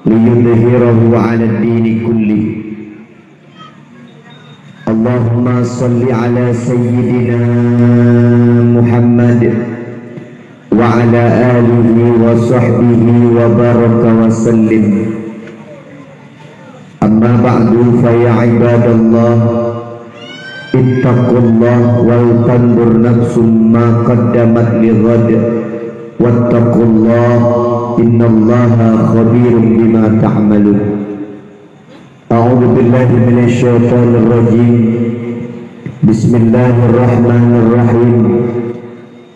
liyudhhirahu 'ala ad-dini kullih. Allahumma salli ala sayyidina Muhammad wa ala alihi wa sahbihi wa baraka wa sallim. Amma ba'du, fa ya ibadallah, ittaqullah wal tandur nafsum ma qaddamat li ghad, wattaqullah innallaha khabirun bima ta'malun. A'udzu billahi minasy syaithanir rajim. Bismillahirrahmanirrahim.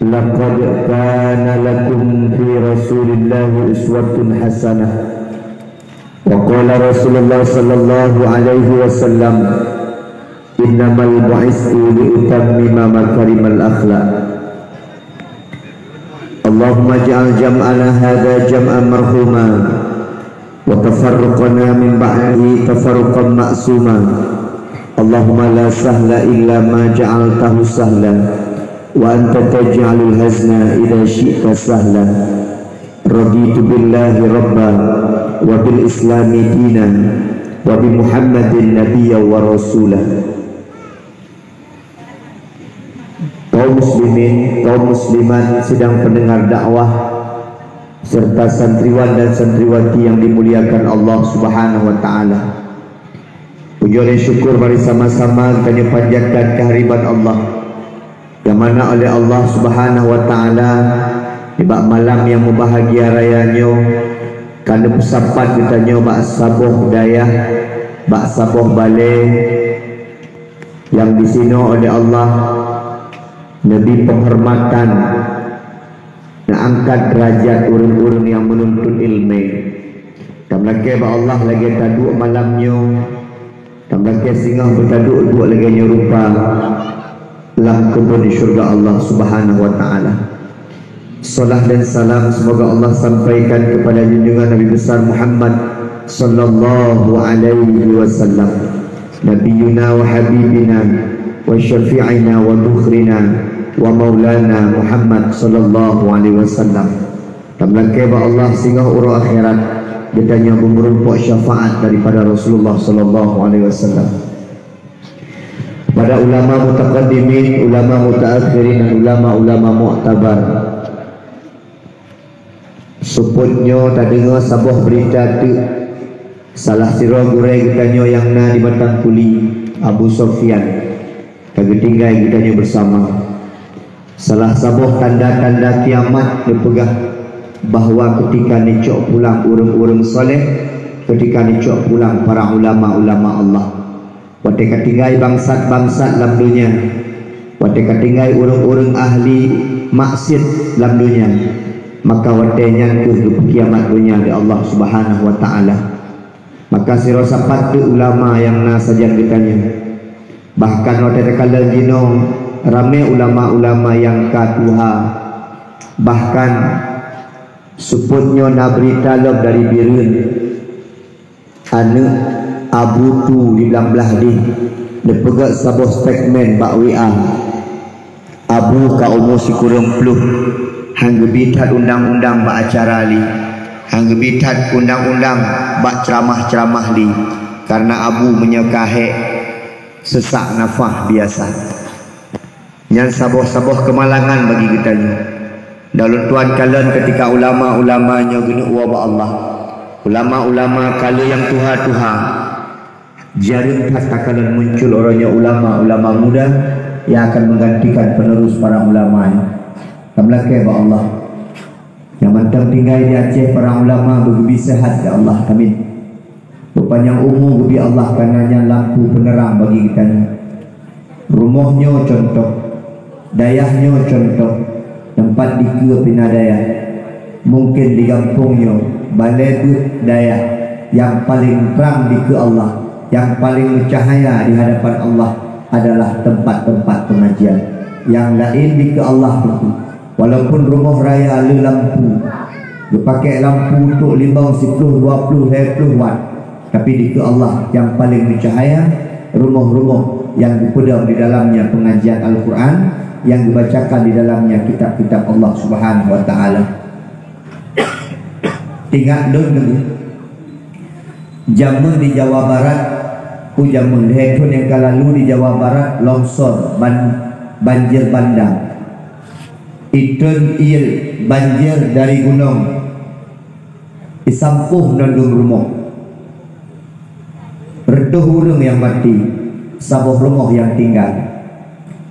Laqad kana lakum fi rasulillahi uswatun hasanah. Wa qala Rasulullah sallallahu alaihi wasallam, innamal bu'istu li utammima makarimal akhlaq. Allahumma ja'al jam'ana hadha jam'an marhuma wa tafarruqana min ba'dihi tafarruqan ma'suma. Allahumma la sahla illa ma ja'altahu sahla wa anta taj'alul hazna idza syi'ta sahla. Raditu billahi rabban wa bil islami dinan wa bi Muhammadin nabiyya wa rasulah. Kaum muslimin, kaum muslimat, sidang pendengar dakwah serta santriwan dan santriwati yang dimuliakan Allah Subhanahu wa taala. Puji dan syukur mari sama-sama kita panjatkan kehadiran Allah, yang mana oleh Allah Subhanahu wa taala di malam yang membahagia rayanya kana pesapat kita nyoba sabuh daya bak sabuh balik yang disino oleh Allah Nabi penghormatan dan angkat derajat urun-urun yang menuntut ilmu. Dan lagi ba Allah lagi taduk malamnya, dan lagi singgah bertaduk dua lagi rupa lam kubur di syurga Allah Subhanahu wa taala. Salam dan salam semoga Allah sampaikan kepada junjungan Nabi besar Muhammad sallallahu alaihi wasallam, nabiyuna wa habibina wa syafi'ina wa dukhrina wa maulana Muhammad sallallahu alaihi wasallam. Dan melangkah Allah singgah urut akhirat ditanya merumpuk syafaat daripada Rasulullah sallallahu alaihi wasallam. Pada ulama mutaqaddimin, ulama mutaakhirin dan ulama-ulama mu'tabar, suputnya tak dengar sebuah berita tu salah sirah gurai kitanya yang na di Batang Kuli Abu Sofyan kagak tinggal kitanya bersama. Salah sebuah tanda-tanda kiamat dipegang bahawa ketika dicok pulang urung-urung soleh, ketika dicok pulang para ulama-ulama Allah, watika tinggal bangsat-bangsat dalam dunia, watika tinggal urung-urung ahli maksiat dalam dunia, maka watenya ke kiamat dunia di Allah Subhanahu wa taala. Maka sira sapatu ulama yang na saja ditanya. Bahkan waktu kala jino ramai ulama-ulama yang katuha, bahkan suputnya na berita lob dari birun anu abu tu di belah di dipegak sabuh statement bak WA abu ka umur si kurang peluh hangga bitat undang-undang bak acara li, hangga bitat undang-undang bak ceramah-ceramah li, karena abu menyekahe sesak nafas biasa. Yang sabuh-sabuh kemalangan bagi kita ni. Dalam tuan kalian ketika ulama-ulamanya guna uwa Allah, ulama-ulama kalau yang tuha-tuha jaring tak akan muncul orangnya ulama-ulama muda yang akan menggantikan penerus para ulama. Kamlake ba Allah yang mantap tinggal di Aceh para ulama begitu sehat ya Allah, amin. Berpanjang umur bagi Allah karenanya lampu penerang bagi kita ni. Rumahnya contoh, dayahnya contoh, tempat dikira pina dayah. Mungkin di kampungnya balai dayah yang paling terang di Allah, yang paling bercahaya di hadapan Allah adalah tempat-tempat pengajian. Yang lain di Allah itu, walaupun rumah raya ada lampu, dipakai lampu untuk 5, 10, 20, 20 watt, tapi di Allah yang paling bercahaya, rumah-rumah yang dipedang di dalamnya pengajian Al-Quran, yang dibacakan di dalamnya kitab-kitab Allah Subhanahu wa taala. tinggal don dulu. Jamun di Jawa Barat, jamun tahun yang lalu di Jawa Barat longsor, banjir bandang. Itun il banjir dari gunung, disampuh nandung rumah. Reduh urang yang mati, sabuh rumah yang tinggal.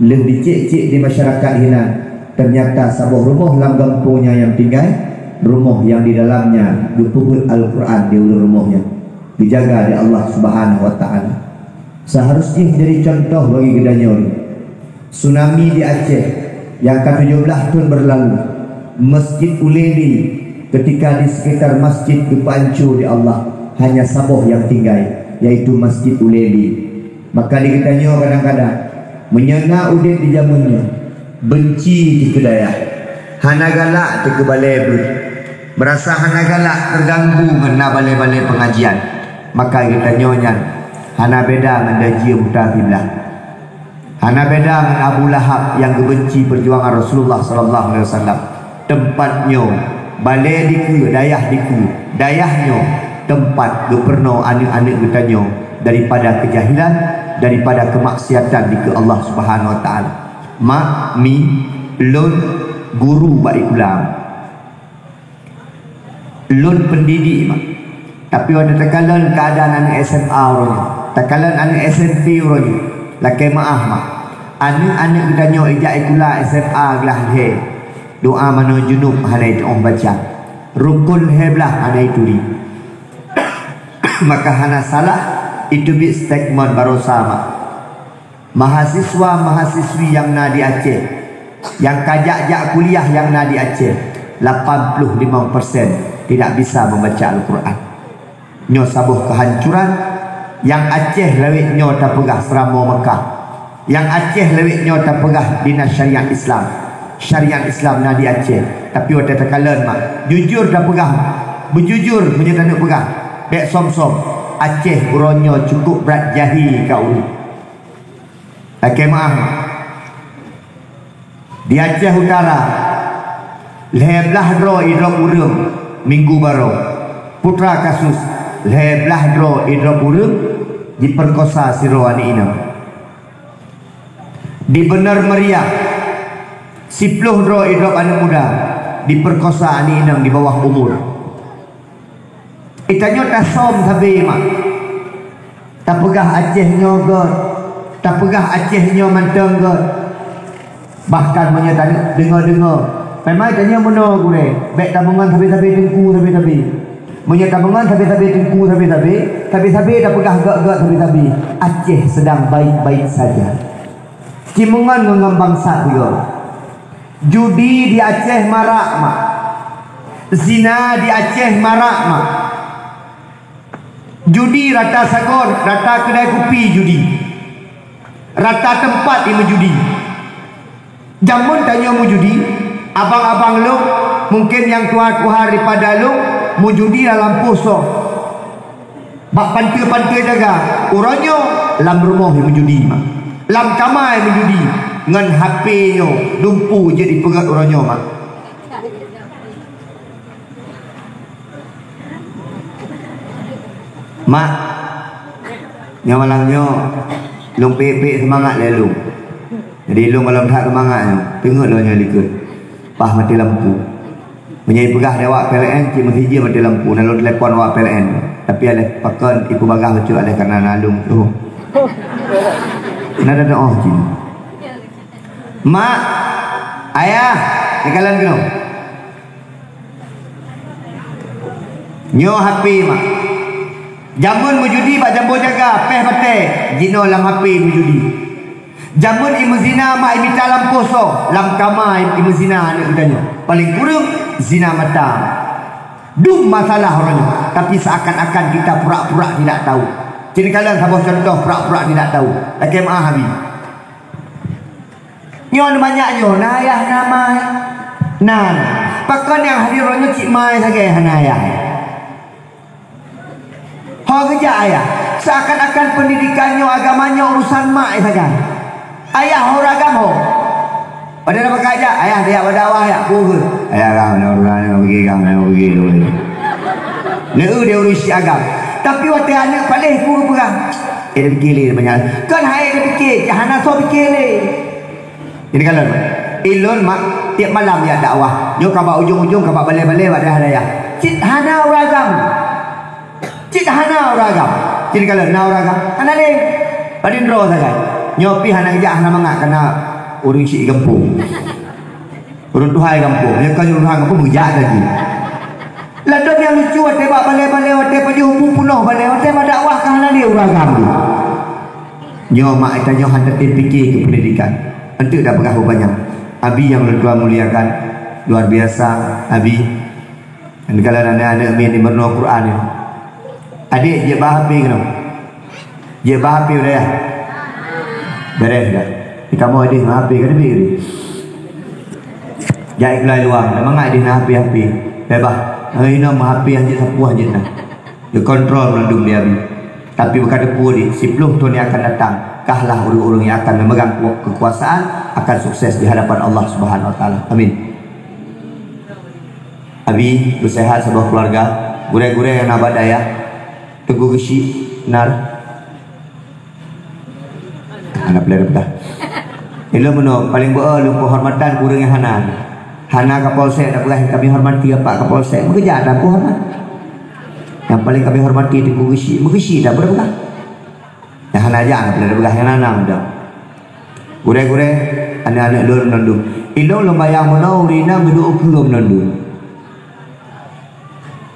Lebih cik-cik di masyarakat hina, ternyata sabuh rumah lam punya yang tinggal, rumah yang di dalamnya dipubut Al-Quran di ulur rumahnya, dijaga oleh Allah Subhanahu wa taala. Seharusnya jadi contoh bagi kita nyori. Tsunami di Aceh yang ke-17 tahun berlalu, Masjid Uleli ketika di sekitar masjid dipancu di Allah, hanya sabuh yang tinggal, yaitu Masjid Uleli. Maka di kita nyo kadang-kadang menyena udin di jamunnya, benci di kedaya, hana galak di kebalai, merasa hana galak terganggu kena balai-balai pengajian. Maka kita nyonya hana beda mendaji mutahiblah, hana beda dengan Abu Lahab yang kebenci perjuangan Rasulullah sallallahu alaihi wasallam. Tempatnya balai diku, dayahnya tempat geperno anak-anak kita nyo daripada kejahilan, daripada kemaksiatan di ke Allah Subhanahu wa taala. Mak mi lun guru baik ulang, lun pendidik mak. Tapi ada tekalan keadaan anak SMA orangnya, tekalan anak SMP orangnya, laki maaf mak. Anak-anak kita nyo ijak ikula SMA gelah he, doa mana junub hanai tu orang baca, rukun he belah hanai turi. Maka hana salah itu bi statement baru sama. Mahasiswa-mahasiswi yang na di Aceh, yang kajak-jak kuliah yang na di Aceh, 85% tidak bisa membaca Al-Quran. Nyo sabuh kehancuran. Yang Aceh lewit nyo tak pegah seramo Mekah, yang Aceh lewit nyo tak pegah dinas syariat Islam. Syariat Islam na di Aceh, tapi wata tekalan mak jujur dah pegah, berjujur punya tak nak pegah. Dek som-som Aceh uronyo cukup berat jahi kau. Maaf di Aceh Utara leblah dro idrop urung minggu baru putra kasus leblah dro idrop urung diperkosa siro ani ina. Di Benar Meriah 10 dro idrop anak muda diperkosa ani inang di bawah umur. Itanyo tak som sabi mak, tak pegah Aceh nyo god, tak pegah Aceh nyo manteng god. Bahkan menyatakan dengar-dengar memang tanya mana gue baik tabungan tapi tengku tapi menyatakan tabungan tapi tengku tapi tak pegah gak tapi Aceh sedang baik-baik saja. Cimungan ngengam bangsa juga. Judi di Aceh marak mak, zina di Aceh marak mak. Judi rata sagor, rata kedai kopi judi, rata tempat yang judi. Jamun tanya mu judi, abang-abang lu mungkin yang kuat-kuat daripada lu mu judi dalam puso. Bak pantai-pantai jaga, uronyo lam rumah yang judi mak, lam kamar yang judi, ngan HP nyo dumpu jadi pegat uronyo mak. Mak yang malangnya long pepek semangat lah long. Jadi long kalau tak semangatnya tengok lah yang likut pah mati lampu menyai pegah lewat PLN cik mesti dia mati lampu nalung telefon awak PLN tapi ada pakan ibu bagah lucu ada karena nalung tu nada doa cik. Mak ayah nikalan kena nyo HP mak. Jamun mujudi bak jambo jaga peh bate jino lam HP mujudi. Jamun imu zina mak imita lam poso lam kama imu zina anak udanya. Paling kurang zina mata. Dum masalah orangnya. Tapi seakan-akan kita pura-pura tidak tahu. Jadi kalian sabar contoh pura-pura tidak tahu. Lagi maaf habis. Nyon banyaknya nayah nama. Nah, pakan yang hadir orangnya cik mai saja hanayah. Hal kerja ayah, seakan-akan pendidikannya, agamanya urusan mak saja. Ayah orang agama. Pada nak kerja, ayah dia berdakwah ya, pukul. Ayah kau nak urusan nak pergi kau nak pergi dulu. dia urus agam. Tapi waktu anak paling pura perang. Dia fikir le banyak. Kan hai dia fikir, hana so fikir le. Jadi kalau ilun mak tiap malam ya dakwah. Yo kabak ujung-ujung kabak balik-balik pada hadaya. Cit hana uragam. Cit hana uragam. Jadi kalau na uragam, hana le. Padin ro saja. Nyopi hana kerja hana mangak kena urung si kampung. Urung tuhai kampung. Yang kan urung kampung berjak lagi. Lalu yang lucu tebak balik-balik pada hubung punuh balik pada dakwah ke hana dia uragam tu. Nyo mak kita nyo hantar fikir ke pendidikan. Untuk dah berapa banyak. Abi yang Tuhan muliakan luar biasa Abi. Dan kalau anak-anak main di berno Quran ni. Adik je bahapi kena. Je bahapi udah ya. Beres dah. Kamu adik bahapi kan diri. Jai kelai luang, memang adik bahapi. Bebas. Hari ni bahapi aja sapu aja nah. Dia kontrol melindung dia. Tapi bukan depu di 10 tahun yang akan datang. Kahlah orang-orang yang akan memegang kekuasaan akan sukses di hadapan Allah Subhanahu Wa Taala. Amin. Abi bersehat sebuah keluarga. Gure-gure yang nabat daya. Teguh gesi nar. Anak pelari dah. Ilo meno paling lu penghormatan kurang yang Hana. Hana Kapolsek dah pernah kami hormati apa Kapolsek. Bekerja ada aku hormat. Yang paling kami hormati Teguh gesi dah berapa? Yang Hana aja anak pelari begah yang nanam dah. Gure-gure anak-anak lur nandung. Ilo lembayang menau rina geduk ukulum nandung.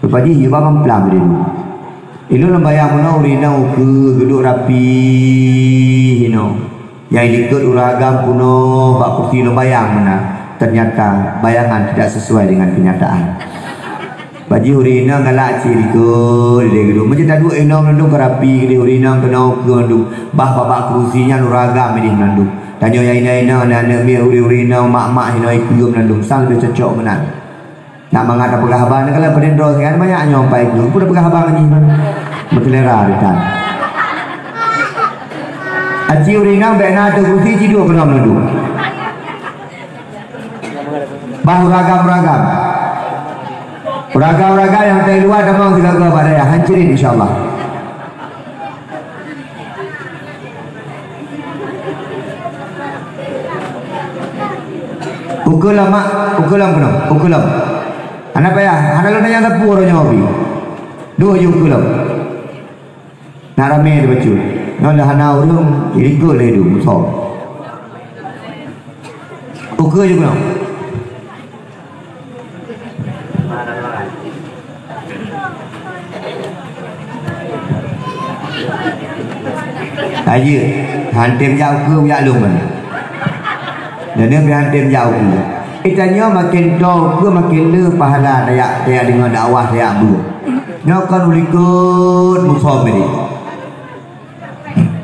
Lepas ni bang pelam dia. Ilo lembayang menau rina uku geduk rapi hino. Yang ikut uragam kuno bak kursi lembayang mana. Ternyata bayangan tidak sesuai dengan kenyataan. Bagi urina galak cirikul dia geduk. Macam tak dua enam nandung kerapi dia urina kena uku nandung. Bah babak kursinya uragam dia nandung. Tanya yang ina-ina anak-anak mi urina mak-mak hino ikut nandung. Sang lebih cocok menang. Nak mengata pegahban kalau pada drone kan banyak nyampai itu. Pun pegahban ni bertelera dekat. Aci urinang bena tu kursi tidur kena menunduk. Bahu ragam-ragam. Ragam-ragam yang dari luar demang segala pada ya hancurin insyaallah. Ukulam mak, ukulam kena, ukulam. Anak payah, anak lu nanya ada puranya hobi. Dua ukulam. Nak ramai dia baca. Nak dah hana urung, ikut le du, so. Ukur juga nak. Aje, hantim jauh ke ya lum mana. Dan dia berhantim jauh ke. Itanya makin jauh ke makin le pahala daya dengan dakwah daya bu. Nyo kan ulikut musom ini.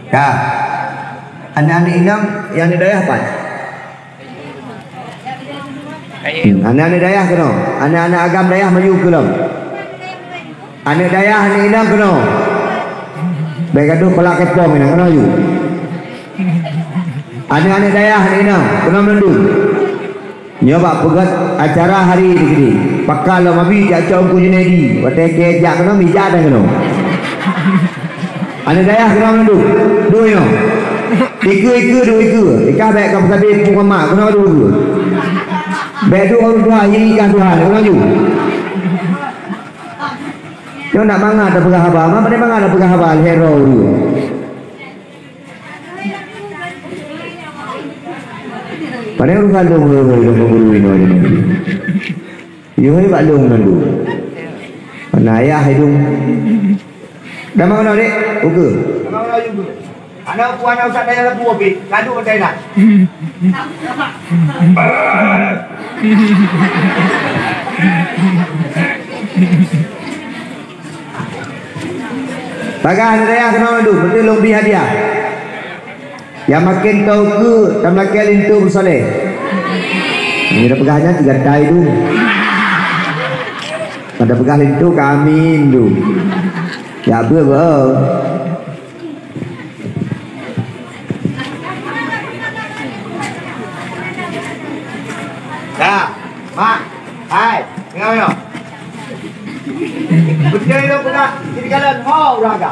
Ya. Anak-anak inam yang di daya apa? Anak-anak daya kena. Anak-anak agam daya maju ke dalam. Anak daya anak inam kena. Baik gaduh pelak kepong ini kena ju. Anak-anak daya anak inam kena melendung. Nyoba pegat acara hari ini. Pakal lo mabi jak cong ku Junedi. Watai kejak kena mijak dah kena. Anak daya kena melendung. Dua yo. Iku dua iku. Ikah baik kamu sabi pun mak kena dua. Baik dua orang tua ini ikah Tuhan kena ju. Yo nak mangga ada pegah haba. Mana mangga ada pegah haba hero tu. Padahal orang kandung guru ini aja ni. Yo ni pak long nandu. Mana ayah hidung. Dah mana dek? Uke. Mana mana juga. Anak puan anak usah daya lebu habis. Kadu pandai nak. Bagah daya kena nandu. Betul lebih hadiah. Yang makin tahu ke dan makin lintu bersoleh. Ini dah pegahnya 3 tai tu. Pada pegah lintu kami tu. Ya apa? Dah, mak, hai, tengok yo. Betul itu bukan. Jadi kalian mau raga.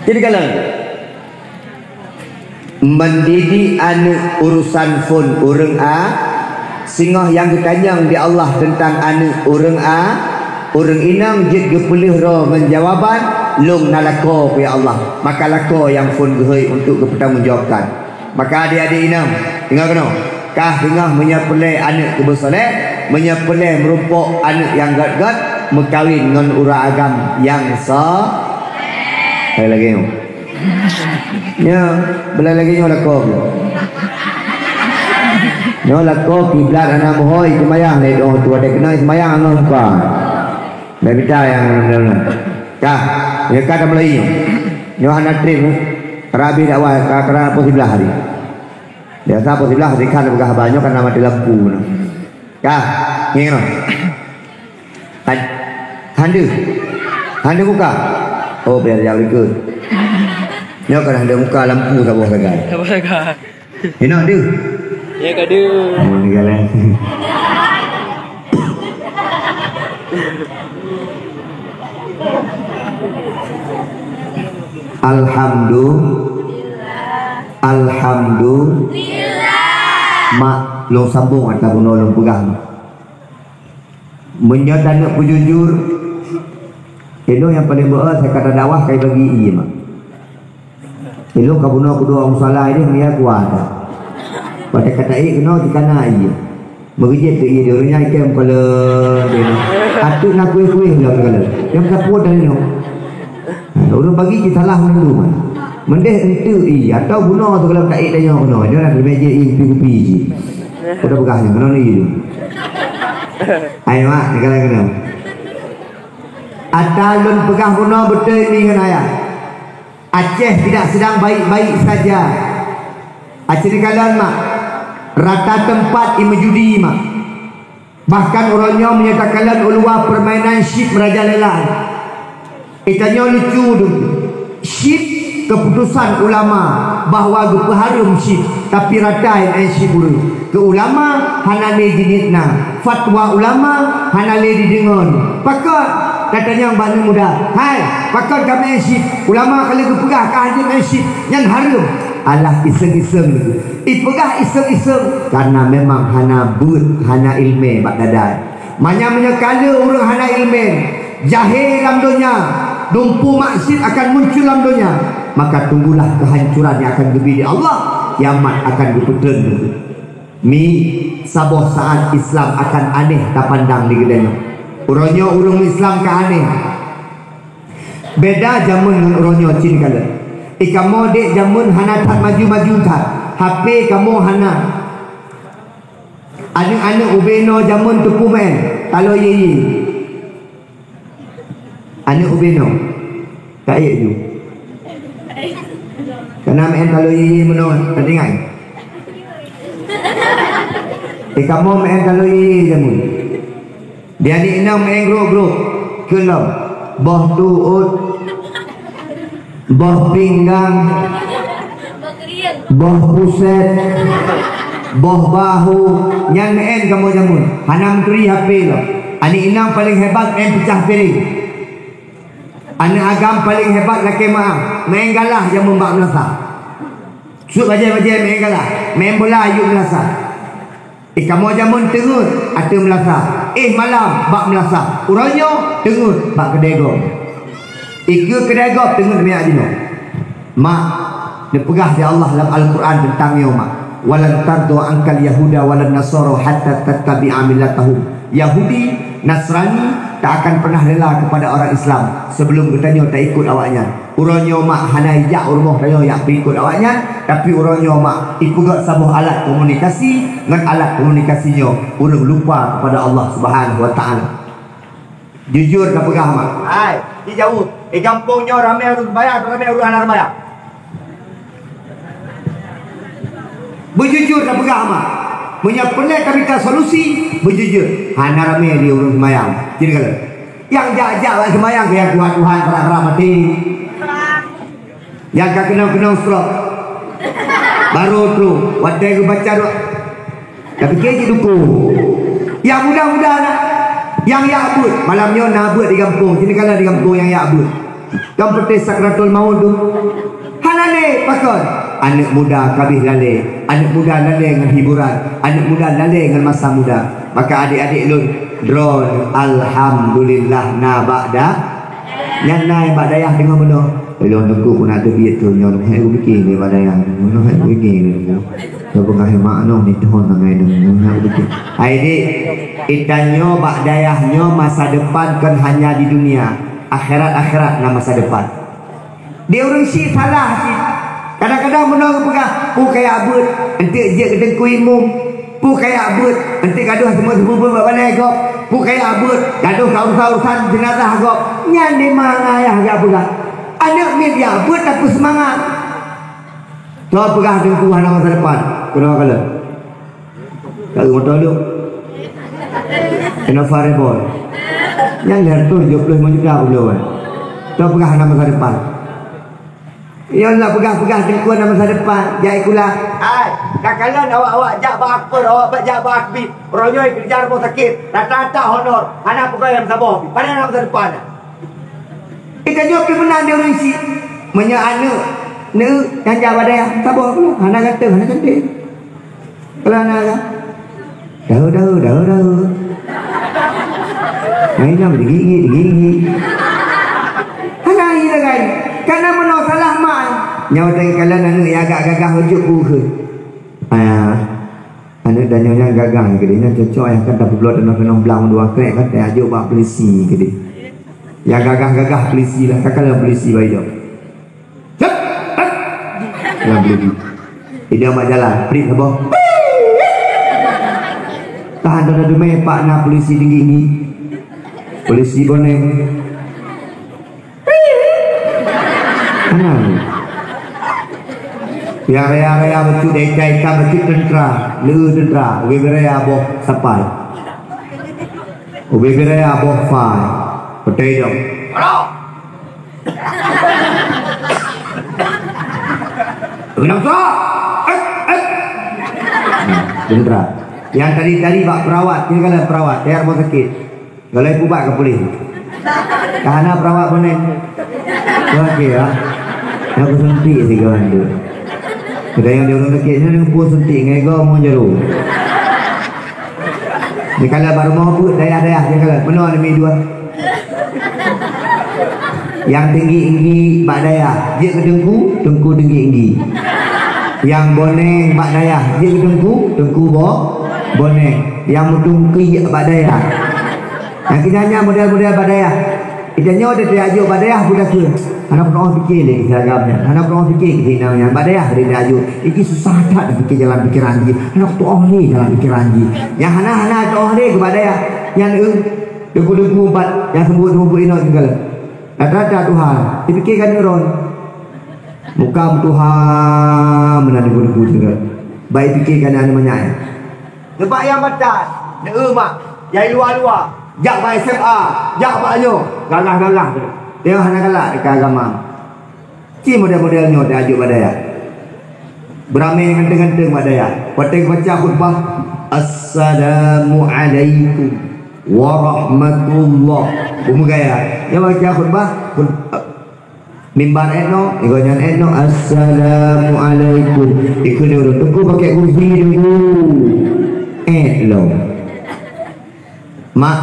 Jadi kalian mendidik anak urusan phone urang singoh yang ditanyang di Allah tentang anak urang urang inang jid gepelih ro menjawaban long nalako ya Allah. Maka lako yang phone gehoi untuk bertanggungjawabkan. Maka adik-adik inang dengar kena. Kah dengar menyapelai anak kebesoleh, menyapelai merumpuk anak yang gat-gat, mekawin dengan ura agam yang Saya lagi ni. Ya, belai lagi nyo lako. Nyo lako kiblat anak mohoi semayang ni doh tua dek kena semayang angah muka. Dah bita yang kah, ya kata Melayu. Nyo anak trim rabi dakwah kerana apa sebelah hari. Dia apa sebelah hari kan buka banyak karena mati lampu. Kah, ni no. Handu buka. Oh biar jauh ikut. Nyo kan ada muka lampu tak boleh sagai. Tak boleh sagai. Enak dia. Ya ke dia. Oh ni galah. Alhamdulillah. Mak lo sambung atau lo pegang. Menyatakan nak jujur. Itu yang paling berat saya kata dakwah kai bagi iya mak. Itu kabuno kedua orang salah ini dia kuat. Pada kata kena dikana iya. Begitu tu iya diorangnya ikan kalau dia. Atuk nak kuih-kuih lah kalau. Yang kapur dari no. Orang bagi kita salah dulu mak. Mendeh entu iya atau guna tu kalau tak tanya guna. Dia nak meja pipi je. Sudah begahnya kena ni. Ayo mak kena. Atalun pegah guna betul ini kan ayah. Aceh tidak sedang baik-baik saja. Aceh di kalian mak rata tempat imejudi mak. Bahkan orangnya menyatakan ulua permainan ship merajalela. Itanya lucu tu. Ship keputusan ulama bahawa gepeharum ship tapi ratai ship buru. Ke ulama hanale jinitna. Fatwa ulama hanale didengon. Pakak katanya yang bani muda. Hai, pakar kami ensip. Ulama kalau kepegah kahadim ensip yang harum. Allah iseng-iseng. Ipegah iseng-iseng. Karena memang hana but, hana ilme bak dadai. Banyak kala orang hana ilme. Jahil dalam dunia. Dumpu maksud akan muncul dalam dunia. Maka tunggulah kehancuran yang akan gebi di Allah. Kiamat akan berputar. Mi saboh saat Islam akan aneh tak pandang di gedenya. Orangnya orang Islam ke aneh. Beda zaman dengan orangnya Cina kala. Kamu dek zaman hana tak maju-maju tak. HP kamu hana. Anak-anak ubeno zaman tepu main. Kalau ye. Anak ubeno. Tak ye tu. Karena main kalau ye menon. Tak ingat. Kamu main kalau ye zaman. Dia ni enam main grup kelam boh tuut boh pinggang boh puset boh bahu yang main kamu jamun hanam teri HP lo. Ani enam paling hebat main pecah piring. Anak agam paling hebat laki maaf main galah jamun bak melasa. Sud baca-baca main galah main bola ayuk melasa. Kamu jamun tengut atau melasa. Malam bak melasa. Urangnya tengut bak kedegok. Kedegok tengut miak jino. Mak dipegah di Allah dalam Al-Quran tentang yo mak. Walan tardu ankal yahuda walan nasara hatta tattabi'a millatahum. Yahudi, Nasrani tak akan pernah rela kepada orang Islam sebelum katanya tak ikut awaknya. Urangnya mak hanai jak urmoh tanya yak ikut awaknya, tapi urangnya mak ikut sabuh alat komunikasi dengan alat komunikasinya urang lupa kepada Allah Subhanahu wa taala. Jujur tak pegah mak. Hai, di jauh. Di kampungnya ramai harus bayar, ramai harus anak bayar. Berjujur tak pegah mak. Punya pernah kami tak solusi berjujur. Hana ramai dia urus semayang. Jadi kalau yang jak-jak semayang yang kuat Tuhan para mati. Yang tak kenal stroke. Baru tu wadai ku baca doa. Tapi keji duku. Yang mudah-mudah nak Yang ya'bud malamnya nabut di kampung. Sini kala di kampung yang ya'bud. Kampung sakratul maut tu. Hanane pakon. Anak muda kabih lale. Anak muda lale dengan hiburan. Anak muda lale dengan masa muda. Maka adik-adik lun drone alhamdulillah na ba'da. Yang naik ba'dayah dengan benar. Belum aku pun ada biar tu nyon. Aku fikir ni ba'dayah. Aku fikir ni. Kau pengahi makna ni tuhon nangai dengan aku fikir. Adik itanyo ba'dayahnya masa depan kan hanya di dunia. Akhirat na masa depan. Dia orang si salah si. Kadang-kadang menang pegah pu kayak abut ente je kedeng ku imum pu kayak abut ente gaduh semua sebut balai kok pu kayak abut gaduh urusan jenazah kok nyan di mana ayah gak pegah anak media abut tapi semangat tu pegah dengan ku hana masa depan kurang kala kalau motor lu kena variable yang lihat tu 75 juta belum tu pegah hana masa depan. Ia nak pegah-pegah tengkuan dalam masa depan. Jai kula. Ai, kakalan awak jak bakper, awak jak bakbi. Royoi kerja rumah sakit. Rata-rata honor. Anak pegawai yang Sabah. Pada masa depan. Kita jawab benar dia orang isi. Menya anu ne yang jak badai Sabah pula. Anak kata, anak cantik. Kalau anak dah. Main nama digigi. Anak ini dah kan. Karena menau salah mak nyawa tadi kalian anak yang agak gagah ujuk ke anak dan yang gagah ke dia cocok yang kata berbelah dan kena belang dua krek kata ajuk buat polisi ke dia yang gagah polisi lah kakak polisi baik jom dalam polisi dia mak jalan perik apa tahan dah dumai pak nak polisi tinggi polisi boneng yang raya betul dekai ka betul tentera le tentera raya boh sapai raya boh fai petai dong kenapa tentera yang tadi pak perawat ini kalau perawat dia rumah sakit kalau ibu pak ke polis karena perawat bonek okey ya aku suntik si kawan tu. Kedai yang dia orang sakitnya dengan puas suntik ngai kau mau jeru. Ni kalau baru mau put daya-daya dia kalau mana demi dua. Yang tinggi bak daya, dia ke dengku tinggi. Yang boneng bak daya, dia ke dengku boneng. Yang mudungki bak daya. Yang kinanya model-model bak daya. Idanya ada diajuk badayah budak tu. Anak pernah fikir lagi seragamnya. Anak pernah fikir ke namanya badayah dia diajuk. Iki susah tak fikir jalan pikiran dia. Anak tu ahli dalam pikiran dia. Yang hana tu ahli ke badayah. Yang deku empat yang sembuh inok segala. Rata-rata Tuhan. Dipikirkan neuron. Muka Tuhan menarik deku segala. Baik fikirkan anak banyak. Sebab yang batas. Mak. Yang luar-luar. Jak ba SMA, jak ba ayo, galah-galah tu. Dia hana galak dekat agama. Ci model-modelnya dia ajuk badaya. Beramai ngenteng-ngenteng badaya. Pateng baca khutbah, Assalamu alaikum warahmatullah. Umugaya. Dia baca khutbah, mimbar etno, igonyan etno, Assalamu alaikum. Ikut dia orang tunggu pakai kursi dulu. Etno. Mak,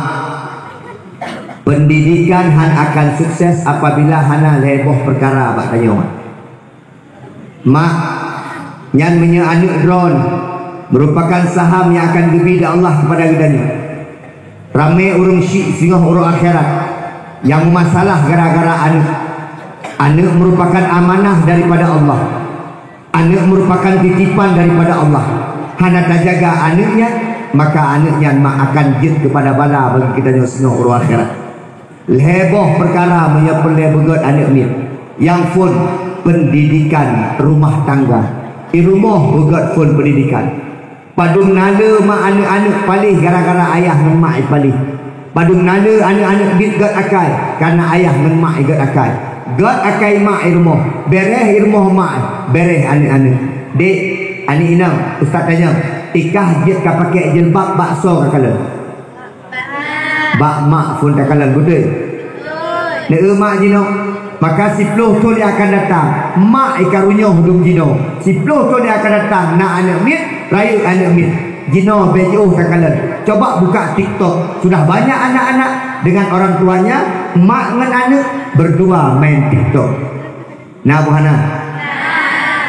pendidikan akan sukses apabila hana leboh perkara abak tanya mak yang menyeanuk drone merupakan saham yang akan diberi Allah kepada gedanya ramai urung syik singoh urung akhirat yang masalah gara-gara anak merupakan amanah daripada Allah anak merupakan titipan daripada Allah hana tak jaga anaknya maka anaknya mak akan jid kepada bala bagi kita yang senang urus akhirat. Leboh perkara menyepele begot anak ni yang pun pendidikan rumah tangga. Di rumah begot pun pendidikan. Padung nala mak anak-anak palih gara-gara ayah dan mak palih. Padung nala anak-anak bit got akal karena ayah dan mak got akal. Got akal mak rumah, bereh rumah mak, bereh anak-anak. Dek, anak inam, ustaz tanya. Ikah dia kau pakai jilbab bakso kala. Bak mak pun tak kalah betul. Nek mak jino, maka 10 tahun yang akan datang, mak ikarunya hudung jino. 10 tahun yang akan datang, nak anak mit, raya anak mit. Jino bejo tak kalah. Coba buka TikTok, sudah banyak anak-anak dengan orang tuanya, mak dengan anak berdua main TikTok. Nah, buhana.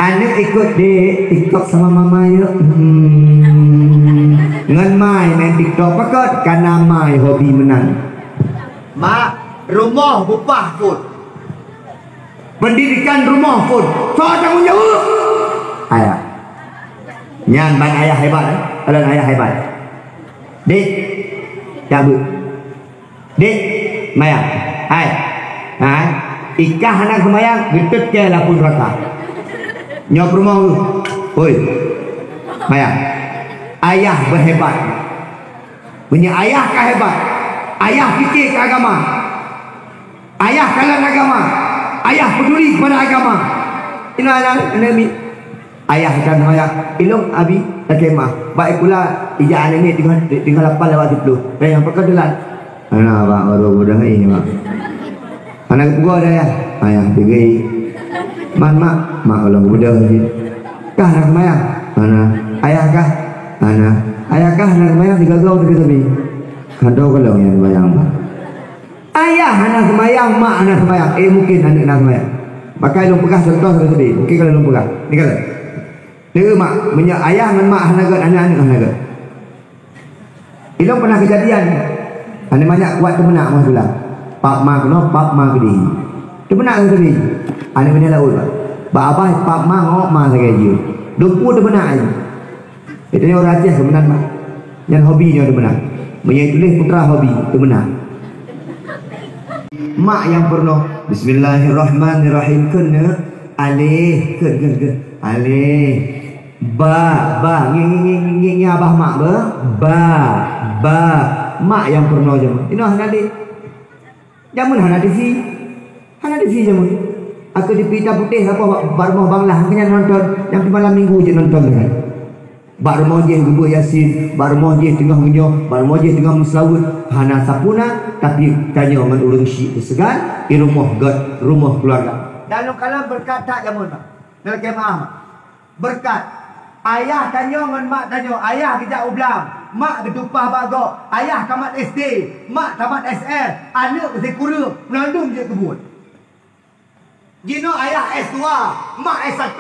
Anak ikut di TikTok sama mama yuk. Dengan main TikTok pakot karena mai hobi menang. Mak, rumah bupah pun. Pendidikan rumah pun. So tanggung jawab. Ayah. Nyan ban ayah hebat eh. Kalian ayah hebat. Dik. Cabut. Dik, maya. Hai. Hai. Ikah anak semayang getut ke lapun rata. Nyok rumah lu. Oi. Maya. Ayah berhebat. Punya ayah kah hebat? Ayah fikir ke agama. Ayah kalan agama. Ayah peduli kepada agama. Inilah nabi. Ayah dan ayah ilung abi takemah. Baik pula ijaan ini tinggal 8 lewat 10. Yang perkedelan. Ana bang baru udah ini mak. Anak gua ada ya. Ayah pergi. Man mak ulang udah ni. Kah nak mayang? Mana? Ayah kah? Mana? Ayah kah nak mayang 3 tahun dekat sini. Kandau kalau yang mayang. Ayah anak semayang, mak anak semayang. Mungkin anak nak semayang. Maka lu pegah contoh tadi. Mungkin kalau lu pegah. Ni kalau. Dia mak punya ayah dengan mak anak-anak anak. Ilmu pernah kejadian. Ada banyak kuat tu benak mah pula. Pak mak no, pak mak gede. Tu benak tadi. Ana benda laut. Ba abah pak mak ngok mak saya je. Dupu tu benak aja. Itu ni orang Aceh sebenarnya mak. Yang hobi dia tu benak. Punya tulis putra hobi tu benak. Mak yang pernah Bismillahirrahmanirrahim kena alih ke alih ba ngi abah mak ba mak yang pernah je mak. Ini hanadi jamun hanadi si jamun. Aku di pita putih apa barmoh banglah kena nonton yang malam minggu je nonton kan. Barmoh je gubur yasin, barmoh je tengah menyo, barmoh je tengah muslawut, hana sapuna tapi tanya man urang syik segan di rumah keluarga. Dan kalau berkata jamun mak. Dalam kemah berkat ayah tanya dengan mak tanya, ayah kejak ublang, mak ketupah bagok, ayah tamat SD, mak tamat SL, anak masih kurang, melandung je kebun. Gino ayah S2, mak S1,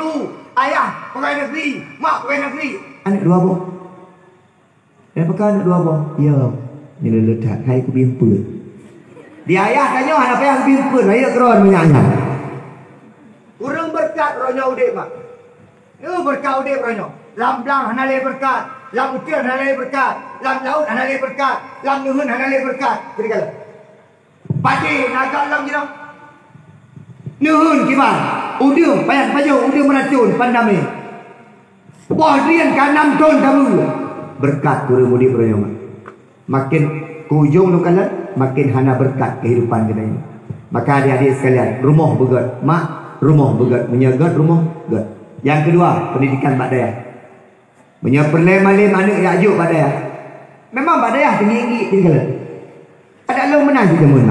ayah pegawai negeri, mak pegawai negeri. Anak 2 boh. Apakah anak 2 boh? Ya, ni letak hai ku bimpun. Dia ayah tanya anak ayah bimpun, ayah keron banyak-banyak. Kurang berkat ronya udik mak. Berkat udik ronya. Lam blang hanale berkat, lam utian hanale berkat, lam laut hanale berkat, lam nuhun hanale berkat. Jadi kalau padi naga lam jino. Nuhun kibar, udium payah paju, udium meracun pandami. Pohrian kanam ton tamu. Berkat kurang udik ronya mak. Makin kujung lu kalah, makin hana berkat kehidupan kita ini. Maka adik-adik sekalian, rumah begat, mak rumah begat, menyagat rumah begat. Yang kedua, pendidikan Pak Dayah. Menyapelai malim anak yajuk Pak Dayah. Memang Pak Dayah tinggi-tinggi tinggal. Ada lo menang kita mun.